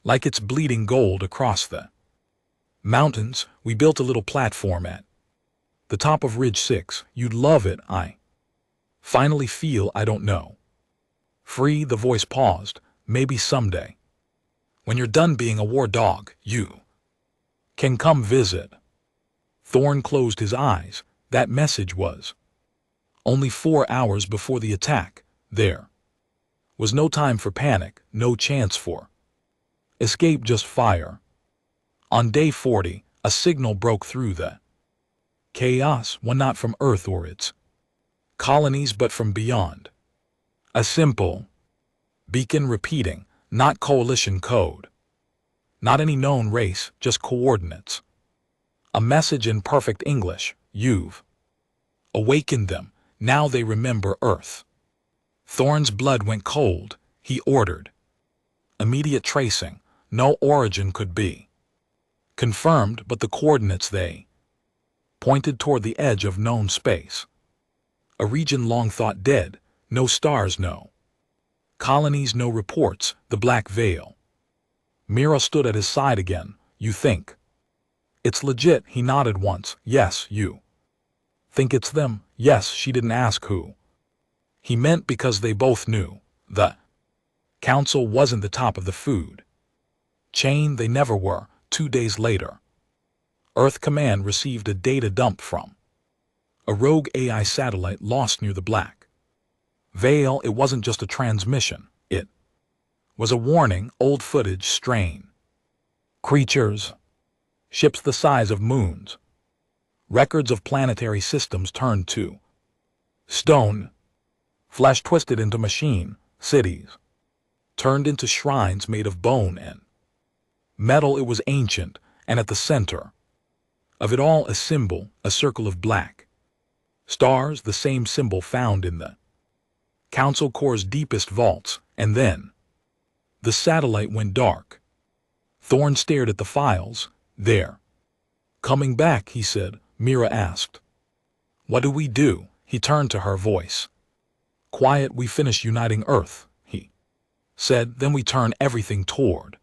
like it's bleeding gold across the mountains. We built a little platform at the top of Ridge 6. You'd love it. I finally feel, I don't know, free. The voice paused. Maybe someday, when you're done being a war dog, you can come visit. Thorn closed his eyes. That message was only 4 hours before the attack. There was no time for panic, no chance for escape, just fire. On day 40, a signal broke through the chaos, one not from Earth or its colonies, but from beyond. A simple beacon repeating, not coalition code, not any known race, just coordinates. A message in perfect English. You've awakened them. Now they remember Earth. Thorn's blood went cold. He ordered immediate tracing. No origin could be confirmed, but the coordinates they pointed toward the edge of known space. A region long thought dead. No stars, no Colonies, no reports, the Black Veil. Mira stood at his side again. You think it's legit? He nodded once. Yes, you think it's them? Yes, she didn't ask who. He meant because they both knew. The council wasn't the top of the food chain. They never were. 2 days later, Earth Command received a data dump from a rogue AI satellite lost near the Black Veil. It wasn't just a transmission. It was a warning. Old footage, strain creatures, ships the size of moons, records of planetary systems turned to stone, flesh twisted into machine, cities turned into shrines made of bone and metal. It was ancient, and at the center of it all a symbol, a circle of black stars, the same symbol found in the Council Core's deepest vaults. And then the satellite went dark. Thorn stared at the files. They're coming back, he said. Mira asked, what do we do? He turned to her, voice quiet. We finish uniting Earth, he said. Then we turn everything toward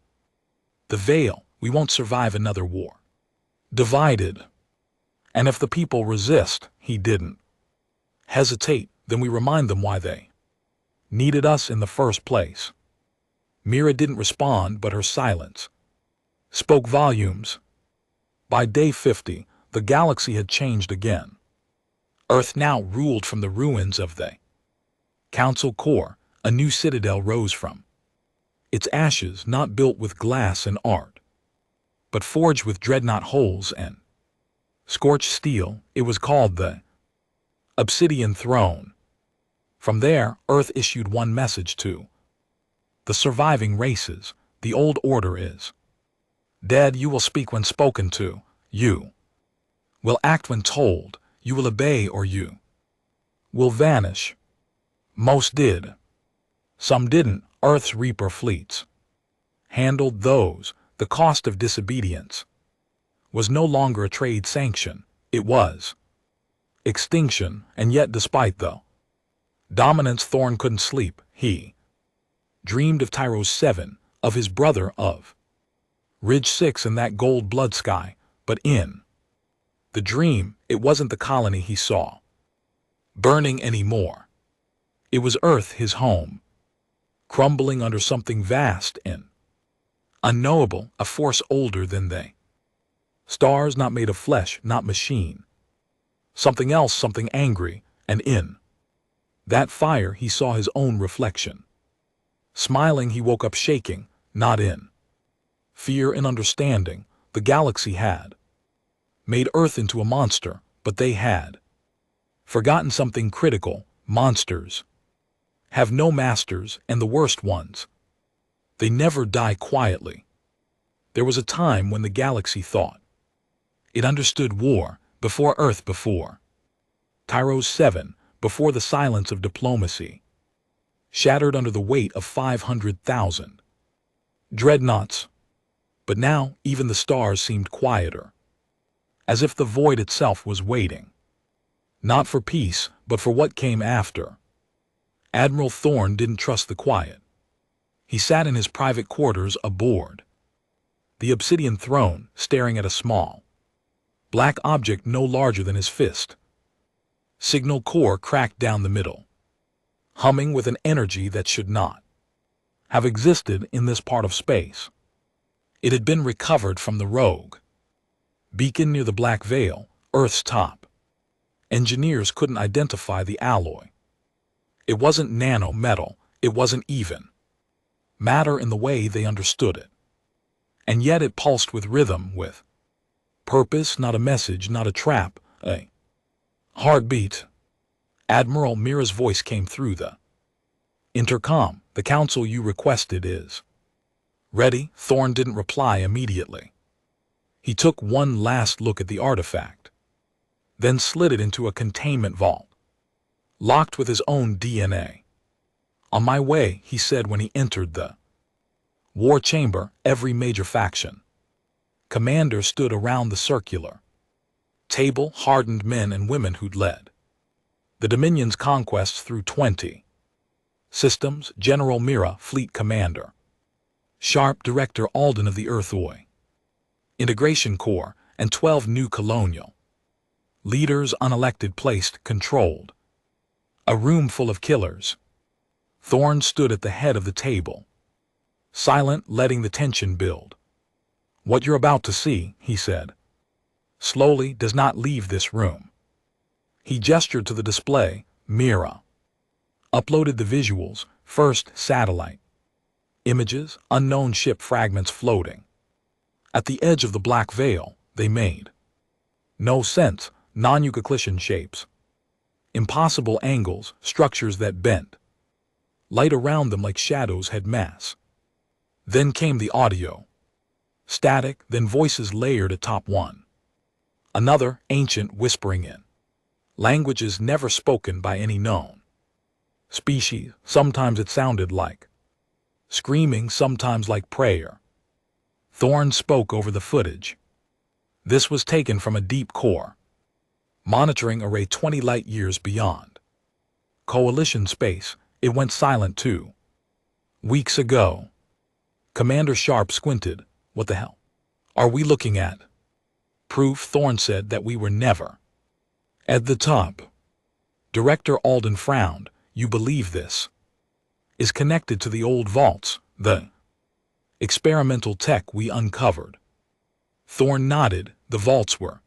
the Veil. We won't survive another war. Divided. And if the people resist, he didn't hesitate, then we remind them why they needed us in the first place. Mira didn't respond, but her silence spoke volumes. By day 50, the galaxy had changed again. Earth now ruled from the ruins of the Council Core. A new citadel rose from its ashes, not built with glass and art, but forged with dreadnought holes and scorched steel. It was called the Obsidian Throne. From there, Earth issued one message to the surviving races. The old order is dead. You will speak when spoken to. You will act when told. You will obey, or you will vanish. Most did. Some didn't. Earth's Reaper fleets handled those. The cost of disobedience was no longer a trade sanction. It was extinction. And yet, despite the dominance, Thorn couldn't sleep. He dreamed of Tyros 7, of his brother, of Ridge 6 and that gold blood sky. But in the dream, it wasn't the colony he saw burning anymore. It was Earth, his home, crumbling under something vast and unknowable, a force older than they. Stars not made of flesh, not machine. Something else, something angry, and in that fire he saw his own reflection. Smiling, he woke up shaking, not in fear and understanding. The galaxy had made Earth into a monster, but they had forgotten something critical. Monsters have no masters, and the worst ones, they never die quietly. There was a time when the galaxy thought it understood war, before Earth, before Tyros 7, before the silence of diplomacy shattered under the weight of 500,000 dreadnoughts. But now even the stars seemed quieter, as if the void itself was waiting, not for peace, but for what came after. Admiral Thorn didn't trust the quiet. He sat in his private quarters aboard the Obsidian Throne, staring at a small black object no larger than his fist. Signal core cracked down the middle, humming with an energy that should not have existed in this part of space. It had been recovered from the rogue beacon near the Black Veil, Earth's top. Engineers couldn't identify the alloy. It wasn't nano metal, it wasn't even matter in the way they understood it. And yet it pulsed with rhythm, with purpose, not a message, not a trap, a heartbeat. Admiral, Mira's voice came through the intercom. The council you requested is ready. Thorn didn't reply immediately. He took one last look at the artifact, then slid it into a containment vault, locked with his own DNA. On my way, he said when he entered the war chamber. Every major faction commander stood around the circular table, hardened men and women who'd led the Dominion's conquests through 20 Systems, General Mira, Fleet Commander. Sharp, Director Alden of the Earthoi. Integration Corps, and 12 new colonial. Leaders unelected placed, controlled. A room full of killers. Thorne stood at the head of the table. Silent, letting the tension build. What you're about to see, he said, slowly does not leave this room. He gestured to the display, Mira. Uploaded the visuals, first satellite. Images, unknown ship fragments floating. At the edge of the black veil, they made no sense, non-Euclidean shapes. Impossible angles, structures that bent. Light around them like shadows had mass. Then came the audio. Static, then voices layered atop one. Another, ancient, whispering in. Languages never spoken by any known species. Sometimes it sounded like screaming, sometimes like prayer. Thorne spoke over the footage. This was taken from a deep core monitoring array 20 light-years beyond. Coalition space, it went silent too. Weeks ago. Commander Sharp squinted. What the hell are we looking at? Proof, Thorne said, that we were never at the top. Director Alden frowned. You believe this is connected to the old vaults, the experimental tech we uncovered? Thorne nodded. The vaults were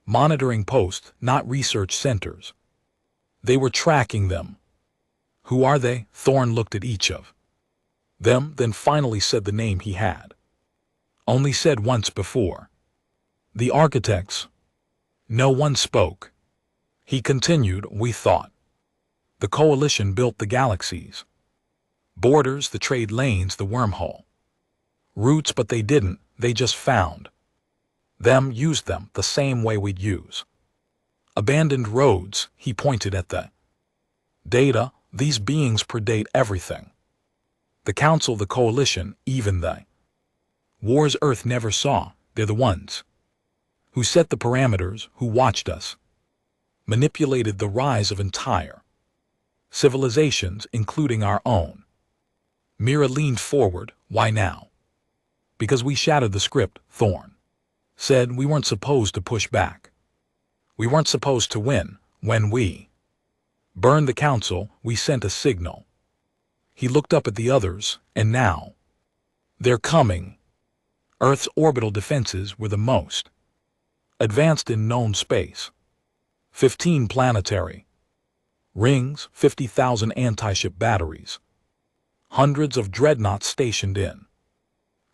monitoring posts, not research centers. They were tracking them. Who are they? Thorne looked at each of them, then finally said the name he had only said once before. The architects. No one spoke. He continued, we thought the coalition built the galaxies. Borders, the trade lanes, the wormhole. Routes, but they didn't, they just found them, used them the same way we'd use abandoned roads. He pointed at the data. These beings predate everything. The Council, the Coalition, even the wars Earth never saw. They're the ones who set the parameters, who watched us, manipulated the rise of entire civilizations, including our own. Mira leaned forward. Why now? Because we shattered the script, Thorne said. We weren't supposed to push back. We weren't supposed to win. When we burned the Council, we sent a signal. He looked up at the others, and now they're coming. Earth's orbital defenses were the most advanced in known space. 15 planetary rings, 50,000 anti-ship batteries, hundreds of dreadnoughts stationed in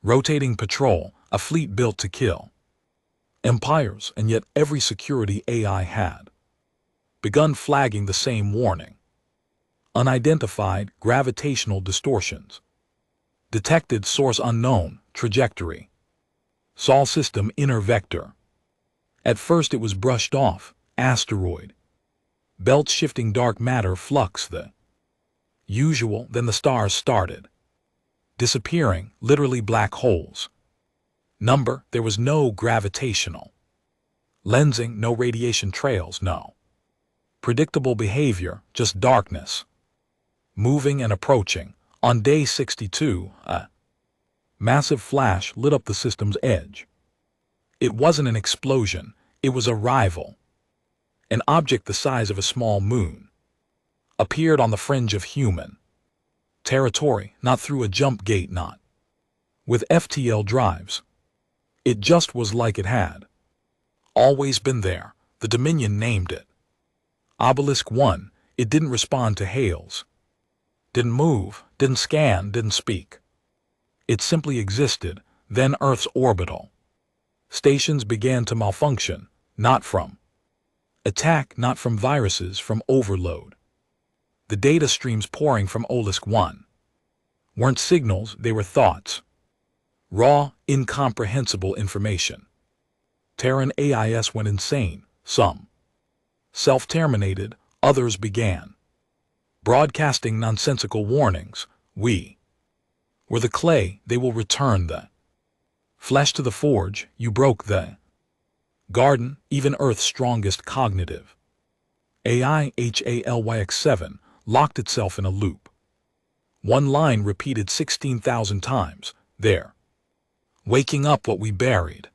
rotating patrol, a fleet built to kill empires, and yet every security AI had begun flagging the same warning. Unidentified gravitational distortions. Detected source unknown, trajectory. Sol system inner vector. At first it was brushed off, asteroid. Belt shifting dark matter flux, the usual. Then the stars started disappearing, literally black holes. Number, there was no gravitational lensing, no radiation trails, no predictable behavior, just darkness. Moving and approaching. On day 62, a massive flash lit up the system's edge. It wasn't an explosion, it was a rival. An object the size of a small moon appeared on the fringe of human territory, not through a jump gate, not with FTL drives. It just was like it had always been there. The Dominion named it Obelisk 1. It didn't respond to hails, didn't move, didn't scan, didn't speak. It simply existed. Then Earth's orbital stations began to malfunction, not from attack, not from viruses, from overload. The data streams pouring from Obelisk 1 weren't signals, they were thoughts. Raw, incomprehensible information. Terran AIS went insane. Some self-terminated, others began broadcasting nonsensical warnings. We were the clay, they will return the flesh to the forge. You broke the garden. Even Earth's strongest cognitive AI HALYX7 locked itself in a loop. One line repeated 16,000 times, there. Waking up what we buried.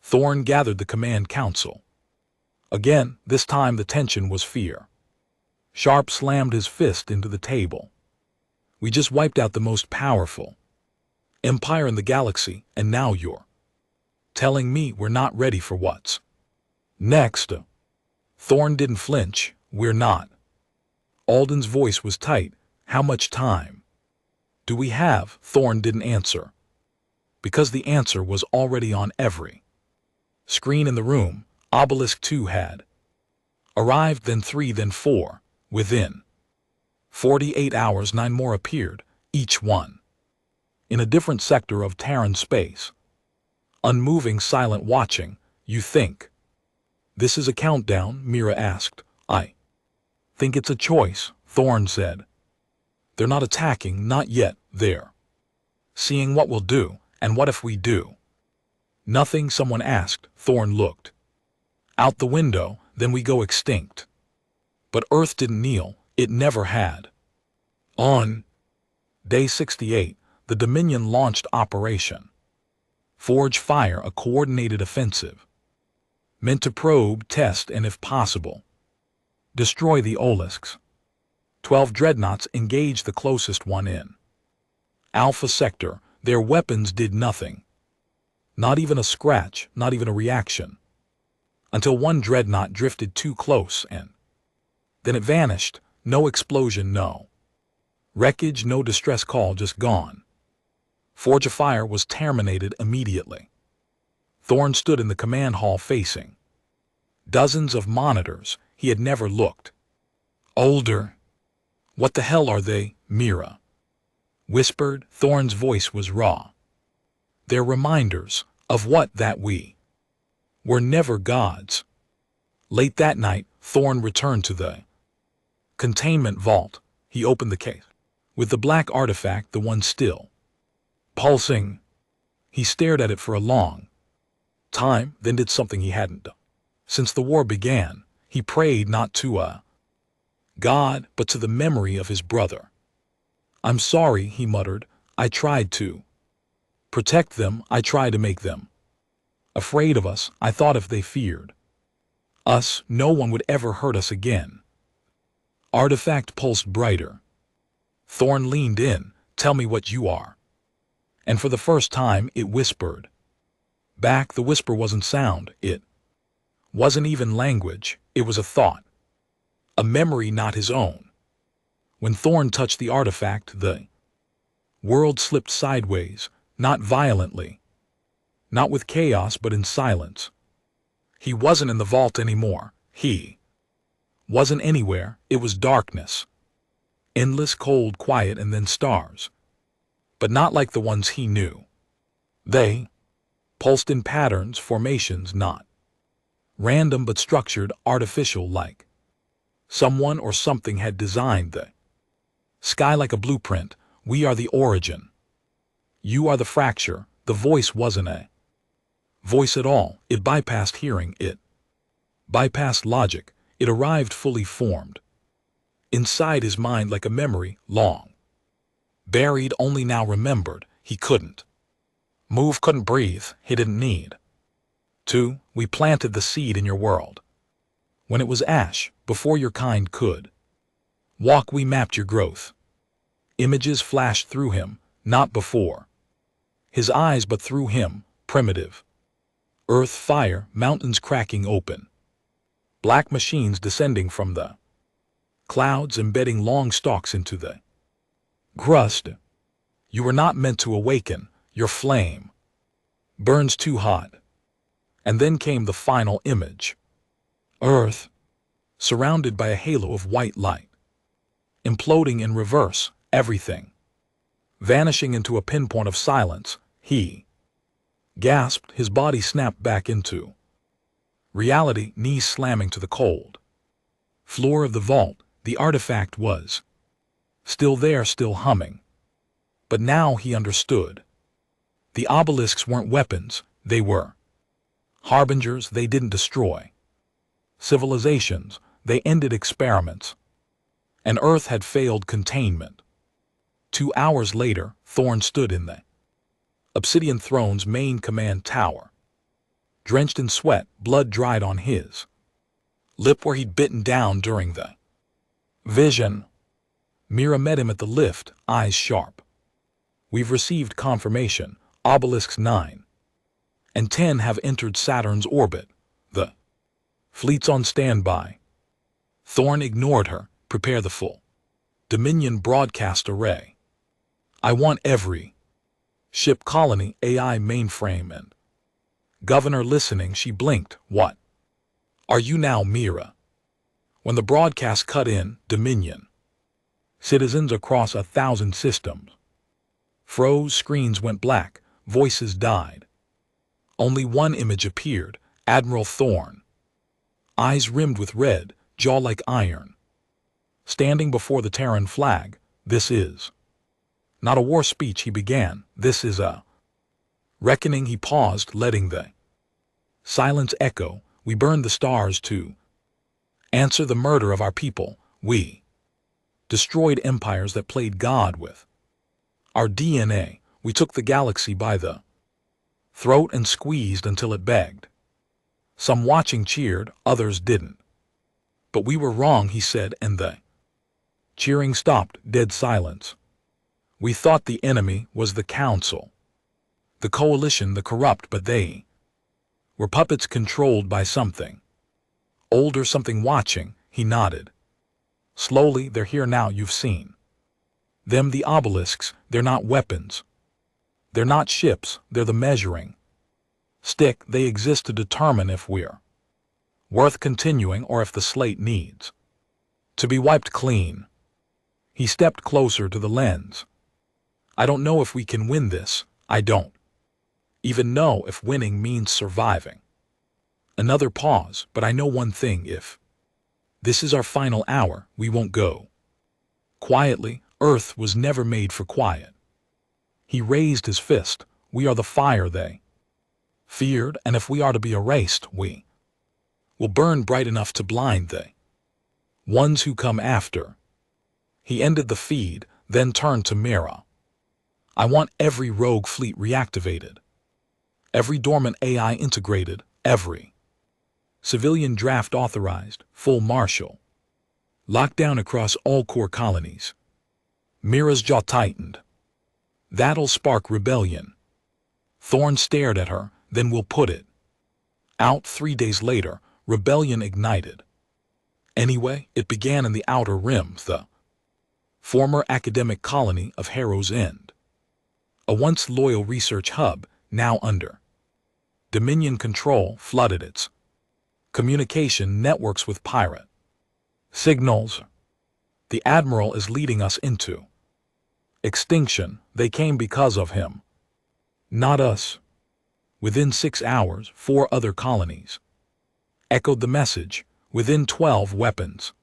Thorn gathered the command council. Again, this time the tension was fear. Sharp slammed his fist into the table. We just wiped out the most powerful empire in the galaxy, and now you're telling me we're not ready for what's next? Thorn didn't flinch. We're not. Alden's voice was tight. How much time do we have? Thorn didn't answer, because the answer was already on every screen in the room. Obelisk 2 had arrived, then 3, then 4. Within 48 hours 9 more appeared, each one in a different sector of Terran space. Unmoving, silent, watching. You think this is a countdown? Mira asked. I think it's a choice, Thorn said. They're not attacking, not yet. They're seeing what we'll do, and what if we do nothing? Someone asked. Thorn looked out the window. Then we go extinct. But Earth didn't kneel. It never had. On day 68, the Dominion launched Operation Forge Fire, a coordinated offensive meant to probe, test, and if possible, destroy the Obelisks. 12 dreadnoughts engaged the closest one in Alpha Sector. Their weapons did nothing. Not even a scratch, not even a reaction. Until one dreadnought drifted too close, and then it vanished. No explosion, no wreckage, no distress call, just gone. Forge of Fire was terminated immediately. Thorn stood in the command hall facing dozens of monitors. He had never looked older. What the hell are they? Mira whispered. Thorn's voice was raw. They're reminders of what? That we were never gods. Late that night, Thorn returned to the containment vault. He opened the case with the black artifact, the one still pulsing. He stared at it for a long time, then did something he hadn't done since the war began. He prayed not to a god, but to the memory of his brother. I'm sorry, he muttered. I tried to protect them. I tried to make them afraid of us. I thought if they feared us, no one would ever hurt us again. Artifact pulsed brighter. Thorn leaned in. Tell me what you are. And for the first time, it whispered back. The whisper wasn't sound. It wasn't even language. It was a thought. A memory not his own. When Thorn touched the artifact, the world slipped sideways, not violently, not with chaos, but in silence. He wasn't in the vault anymore. He wasn't anywhere. It was darkness. Endless, cold, quiet, and then stars. But not like the ones he knew. They pulsed in patterns, formations, not random but structured, artificial, like someone or something had designed the sky like a blueprint. We are the origin. You are the fracture. The voice wasn't a voice at all. It bypassed hearing. It bypassed logic. It arrived fully formed inside his mind, like a memory, long buried, only now remembered. He couldn't move, couldn't breathe. He didn't need to. We planted the seed in your world when it was ash, before your kind could walk. We mapped your growth. Images flashed through him, not before his eyes, but through him. Primitive earth, fire, mountains cracking open, black machines descending from the clouds, embedding long stalks into the crust. You were not meant to awaken. Your flame burns too hot. And then came the final image. Earth, surrounded by a halo of white light, imploding in reverse, everything vanishing into a pinpoint of silence. He gasped. His body snapped back into reality, knees slamming to the cold floor of the vault. The artifact was still there, still humming. But now he understood. The obelisks weren't weapons. They were harbingers. They didn't destroy civilizations. They ended experiments. And Earth had failed containment. 2 hours later, Thorn stood in the Obsidian Throne's main command tower. Drenched in sweat, blood dried on his lip where he'd bitten down during the vision. Mira met him at the lift, eyes sharp. We've received confirmation. Obelisks 9 and 10 have entered Saturn's orbit. The fleet's on standby. Thorn ignored her. Prepare the full Dominion broadcast array. I want every ship, colony, AI mainframe, and governor listening. She blinked. What are you now, Mira? When the broadcast cut in, Dominion citizens across 1,000 systems froze, screens went black, voices died. Only one image appeared, Admiral Thorn, eyes rimmed with red, jaw like iron, standing before the Terran flag. This is not a war speech, he began. This is a reckoning. He paused, letting the silence echo. We burned the stars to answer the murder of our people. We destroyed empires that played God with our DNA. We took the galaxy by the throat and squeezed until it begged. Some watching cheered, others didn't. But we were wrong, he said, and the cheering stopped, dead silence. We thought the enemy was the Council, the Coalition, the corrupt, but they were puppets controlled by something older, something watching. He nodded. Slowly, they're here now. You've seen them, the obelisks. They're not weapons. They're not ships. They're the measuring stick. They exist to determine if we're worth continuing or if the slate needs to be wiped clean. He stepped closer to the lens. I don't know if we can win this. I don't even know if winning means surviving. Another pause, but I know one thing. If this is our final hour, we won't go quietly. Earth was never made for quiet. He raised his fist. We are the fire they feared, and if we are to be erased, we will burn bright enough to blind the ones who come after. He ended the feed, then turned to Mira. I want every rogue fleet reactivated, every dormant AI integrated, every civilian draft authorized, full martial lockdown across all core colonies. Mira's jaw tightened. That'll spark rebellion. Thorn stared at her. Then we'll put it out. 3 days later, rebellion ignited. Anyway, it began in the Outer Rim, the former academic colony of Harrow's End, a once loyal research hub, now under Dominion control, flooded its communication networks with pirate signals. The Admiral is leading us into extinction. They came because of him, not us. Within 6 hours, 4 other colonies echoed the message. Within 12, weapons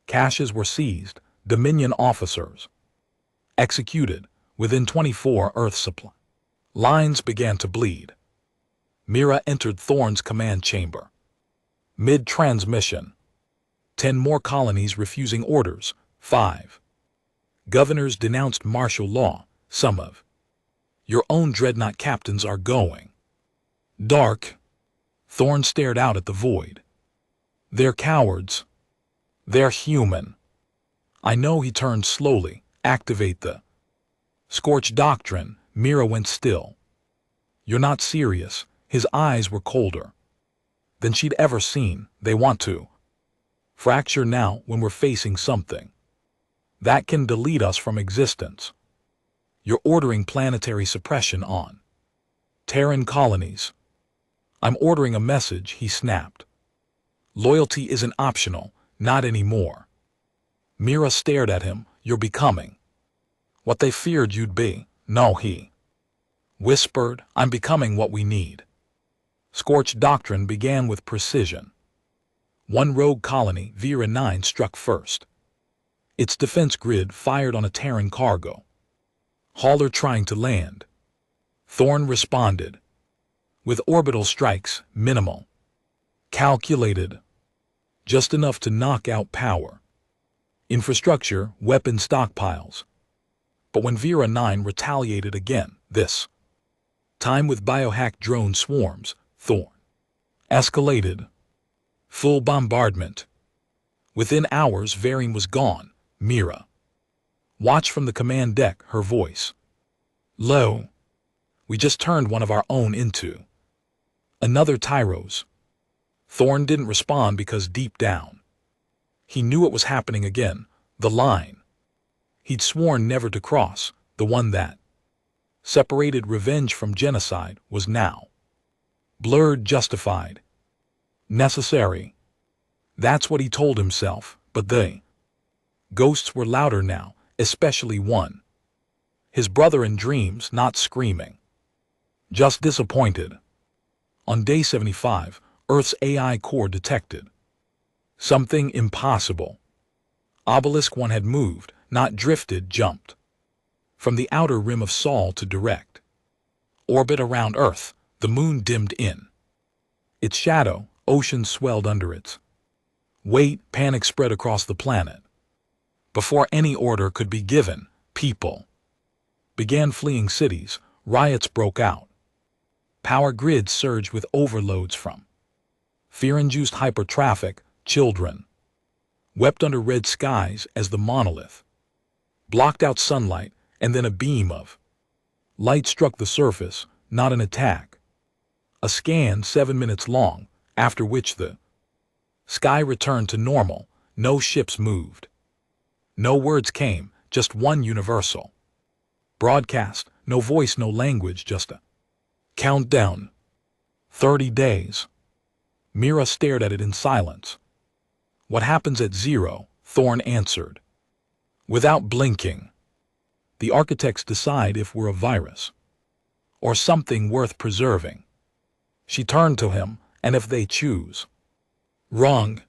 caches were seized, Dominion officers executed. Within 24, Earth supply lines began to bleed. Mira entered Thorn's command chamber. Mid-transmission. 10 more colonies refusing orders. 5 governors denounced martial law. Some of your own dreadnought captains are going dark. Thorn stared out at the void. They're cowards. They're human. I know. He turned slowly. Activate the Scorch Doctrine. Mira went still. You're not serious. His eyes were colder than she'd ever seen. They want to fracture now when we're facing something that can delete us from existence. You're ordering planetary suppression on Terran colonies. I'm ordering a message, he snapped. Loyalty isn't optional, not anymore. Mira stared at him. You're becoming what they feared you'd be. No, he whispered. I'm becoming what we need. Scorch Doctrine began with precision. One rogue colony, Vera 9, struck first. Its defense grid fired on a Terran cargo hauler trying to land. Thorn responded with orbital strikes, minimal, calculated, just enough to knock out power infrastructure, weapon stockpiles. But when Vera 9 retaliated again, this time with biohack drone swarms, Thorn escalated. Full bombardment. Within hours, Varian was gone. Mira watched from the command deck, her voice low. We just turned one of our own into another Tyros. Thorn didn't respond because deep down, he knew it was happening again. The line he'd sworn never to cross, the one that separated revenge from genocide, was now blurred, justified, necessary. That's what he told himself, but the ghosts were louder now, especially one. His brother in dreams, not screaming, just disappointed. On day 75, Earth's AI core detected something impossible. Obelisk 1 had moved, not drifted, jumped from the outer rim of Sol to direct orbit around Earth. The moon dimmed in its shadow, oceans swelled under its weight, panic spread across the planet. Before any order could be given, people began fleeing cities, riots broke out. Power grids surged with overloads from fear-induced hypertraffic. Children wept under red skies as the monolith blocked out sunlight, and then a beam of light struck the surface, not an attack. A scan 7 minutes long, after which the sky returned to normal. No ships moved. No words came, just one universal broadcast. No voice, no language, just a countdown. 30 days. Mira stared at it in silence. What happens at 0? Thorn answered, without blinking. The architects decide if we're a virus or something worth preserving. She turned to him, and if they choose wrong.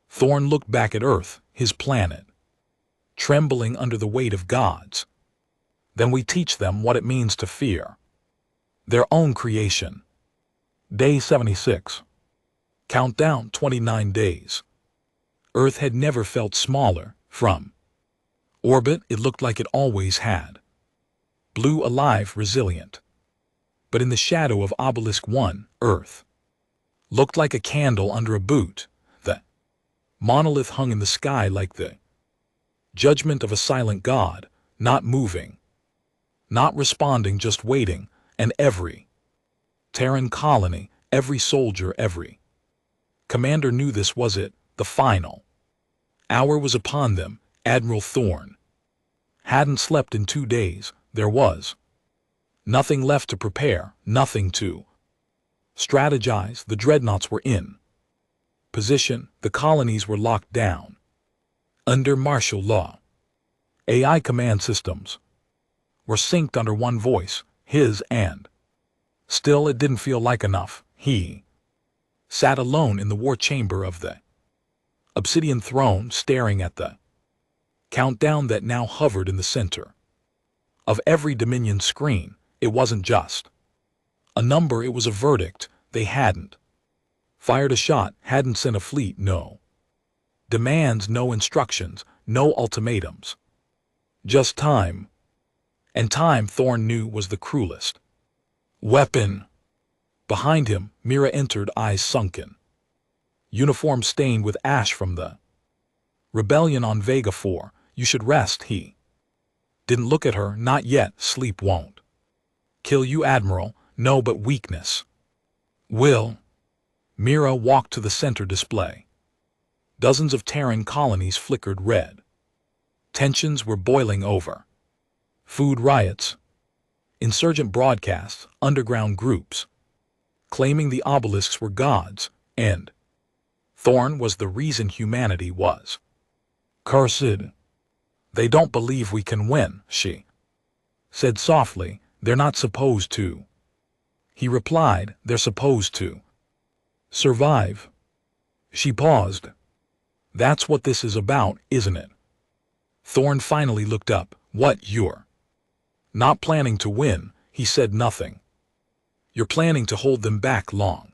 Thorn looked back at Earth, his planet, trembling under the weight of gods. Then we teach them what it means to fear their own creation. Day 76. Countdown 29 days. Earth had never felt smaller. From orbit, it looked like it always had. Blue, alive, resilient. But in the shadow of Obelisk 1, Earth looked like a candle under a boot. The monolith hung in the sky like the judgment of a silent god, not moving, not responding, just waiting. And every Terran colony, every soldier, every commander knew this was it. The final hour was upon them. Admiral Thorn hadn't slept in 2 days. There was nothing left to prepare, nothing to strategize. The Dreadnoughts were in position. The colonies were locked down under martial law. AI command systems were synced under one voice, his, and still it didn't feel like enough. He sat alone in the war chamber of the obsidian throne, staring at the countdown that now hovered in the center of every Dominion screen. It wasn't just a number, it was a verdict. They hadn't fired a shot, hadn't sent a fleet, no demands, no instructions, no ultimatums. Just time. And time, Thorn knew, was the cruelest weapon. Behind him, Mira entered, eyes sunken, uniform stained with ash from the rebellion on Vega 4. You should rest. He didn't look at her. Not yet. Sleep won't kill you, Admiral. No, but weakness will. Mira walked to the center display. Dozens of Terran colonies flickered red. Tensions were boiling over. Food riots, insurgent broadcasts, underground groups claiming the obelisks were gods, and Thorn was the reason humanity was cursed. They don't believe we can win, she said softly. They're not supposed to. He replied, they're supposed to survive. She paused. That's what this is about, isn't it? Thorn finally looked up. What, you're not planning to win? He said nothing. You're planning to hold them back long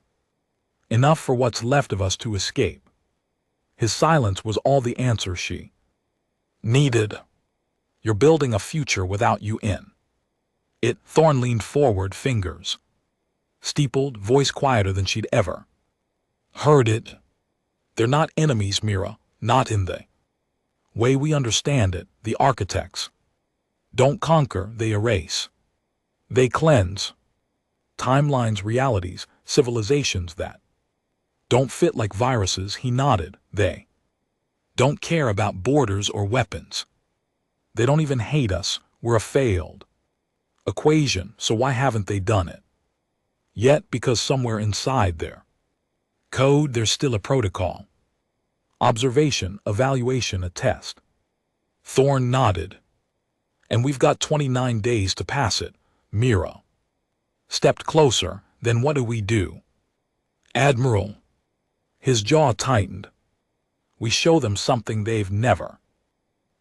enough for what's left of us to escape. His silence was all the answer she needed. You're building a future without you in it. Thorn leaned forward, fingers steepled, voice quieter than she'd ever heard it. They're not enemies, Mira, not in the way we understand it. The architects don't conquer, they erase. They cleanse. Timelines, realities, civilizations that don't fit like viruses. He nodded. They don't care about borders or weapons. They don't even hate us. We're a failed equation, so why haven't they done it yet? Because somewhere inside their code there's still a protocol. Observation, evaluation, a test. Thorn nodded. And we've got 29 days to pass it. Mira stepped closer. Then what do we do? Admiral. His jaw tightened. We show them something they've never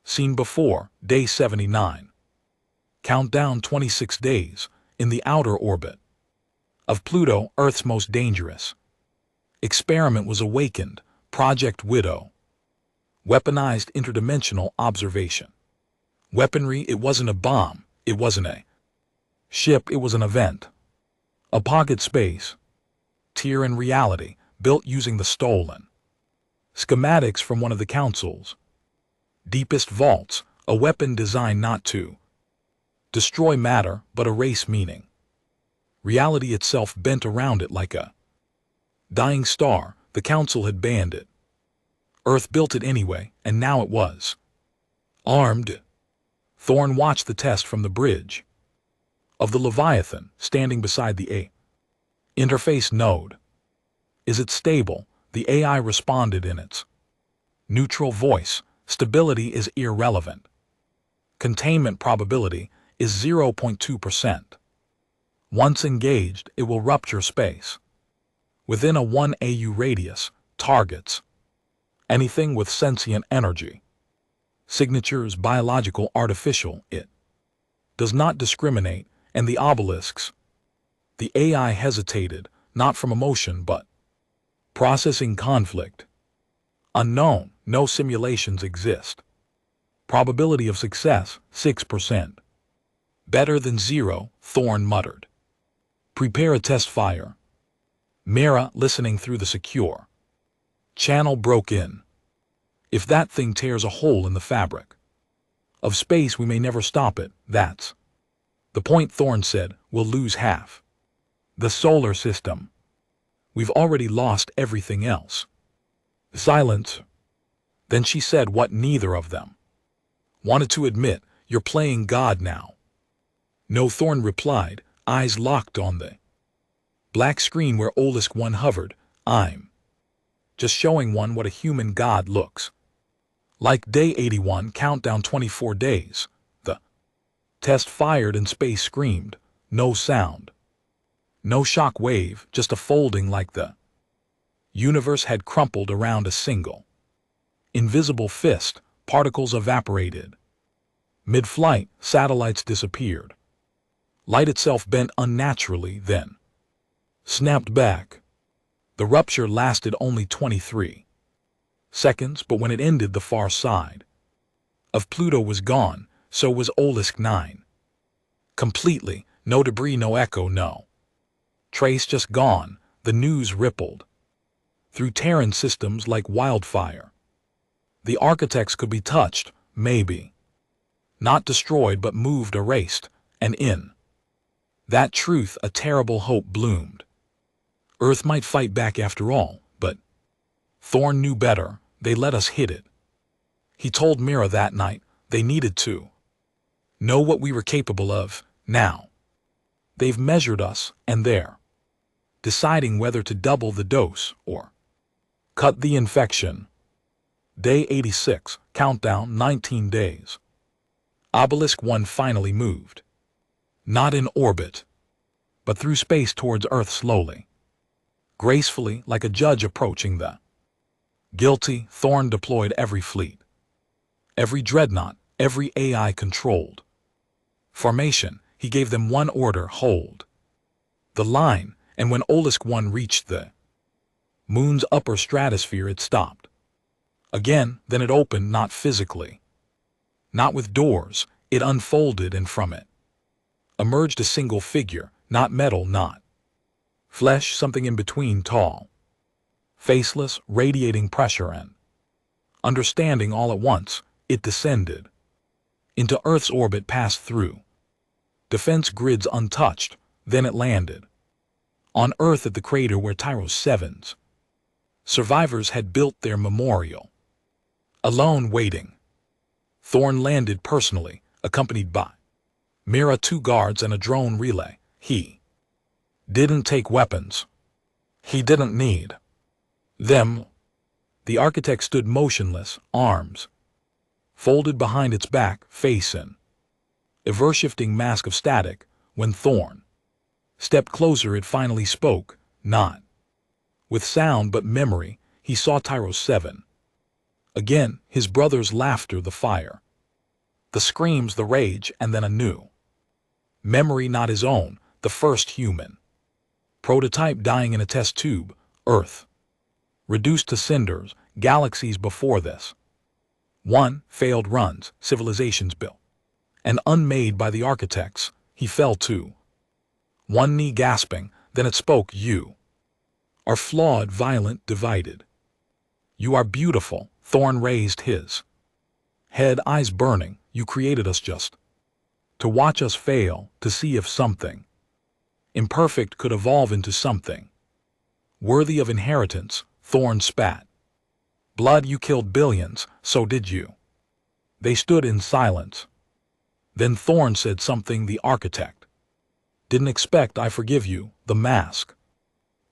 seen before. Day 79. Countdown 26 days in the outer orbit of Pluto, Earth's most dangerous experiment was awakened. Project Widow. Weaponized interdimensional observation. Weaponry, it wasn't a bomb, it wasn't a ship, it was an event. A pocket space. Tier in reality, built using the stolen schematics from one of the council's deepest vaults, a weapon designed not to destroy matter, but erase meaning. Reality itself bent around it like a dying star. The council had banned it. Earth built it anyway, and now it was armed. Thorn watched the test from the bridge of the Leviathan, standing beside the A interface node. Is it stable? The AI responded in its neutral voice. Stability is irrelevant. Containment probability is 0.2%. Once engaged, it will rupture space. Within a 1 AU radius, targets anything with sentient energy. Signatures, biological, artificial, it does not discriminate, and the obelisks. The AI hesitated, not from emotion but processing conflict. Unknown, no simulations exist. Probability of success, 6%. Better than 0, Thorn muttered. Prepare a test fire. Mira, listening through the secure channel, broke in. If that thing tears a hole in the fabric of space, we may never stop it. That's the point, Thorn said. We'll lose half the solar system. We've already lost everything else. Silence. Then she said what neither of them wanted to admit. You're playing God now. No, Thorn replied, eyes locked on the black screen where Olisk One hovered. I'm just showing one what a human god looks like. Day 81, countdown 24 days. The test fired and space screamed. No sound. No shock wave, just a folding like the universe had crumpled around a single invisible fist. Particles evaporated. Mid-flight, satellites disappeared. Light itself bent unnaturally, then snapped back. The rupture lasted only 23 seconds, but when it ended, the far side of Pluto was gone, so was Olisk 9. Completely, no debris, no echo, no trace, just gone. The news rippled through Terran systems like wildfire. The architects could be touched, maybe not destroyed, but moved, erased, and in that truth a terrible hope bloomed. Earth might fight back after all, but Thorn knew better. They let us hit it. He told Mira that night. They needed to know what we were capable of. Now they've measured us, and they're deciding whether to double the dose or cut the infection. Day 86, countdown 19 days. Obelisk 1 finally moved. Not in orbit, but through space towards Earth, slowly, gracefully, like a judge approaching the guilty. Thorn deployed every fleet, every dreadnought, every AI controlled formation. He gave them one order: hold the line. And when Olisk 1 reached the moon's upper stratosphere, it stopped. Again, then it opened, not physically, Not with doors, it unfolded, and from it emerged a single figure, not metal, not flesh, something in between, tall, faceless, radiating pressure and understanding. All at once, it descended into Earth's orbit, passed through defense grids untouched, then it landed on Earth at the crater where Tyros 7's survivors had built their memorial. Alone, waiting, Thorn landed personally, accompanied by Mira, 2 guards, and a drone relay. He didn't take weapons. He didn't need them. The architect stood motionless, arms folded behind its back, face in ever-shifting mask of static. When Thorn stepped closer, it finally spoke, not with sound but memory. He saw Tyros 7 again, his brother's laughter, the fire, the screams, the rage, and then a new memory, not his own, the first human prototype dying in a test tube. Earth reduced to cinders, galaxies before this one, failed runs, civilizations built and unmade by the architects. He fell to one knee, gasping. Then it spoke. You are flawed, violent, divided. You are beautiful. Thorn raised his head, eyes burning. You created us just to watch us fail, to see if something imperfect could evolve into something worthy of inheritance. Thorn spat blood. You killed billions, so did you. They stood in silence. Then Thorn said something the architect didn't expect. I forgive you. The mask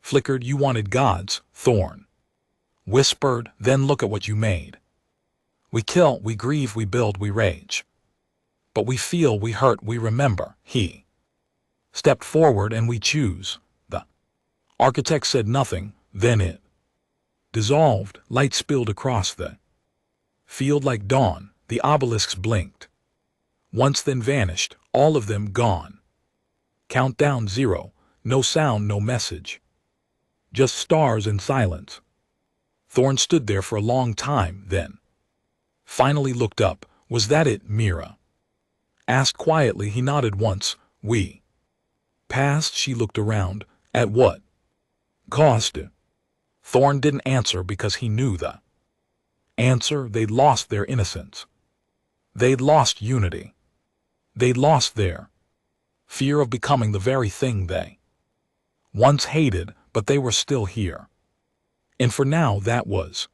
flickered. You wanted gods, Thorn whispered. Then look at what you made. We kill, we grieve, we build, we rage. But we feel, we hurt, we remember. He stepped forward, and we choose. The architect said nothing. Then it dissolved. Light spilled across the field like dawn. The obelisks blinked once, then vanished, all of them gone. Countdown 0. No sound, no message. Just stars and silence. Thorn stood there for a long time, then finally looked up. Was that it? Mira asked quietly. He nodded once. We passed. She looked around. At what cost? Thorn didn't answer because he knew the answer. They'd lost their innocence. They'd lost unity. They'd lost their fear of becoming the very thing they once hated, but they were still here. And for now, that was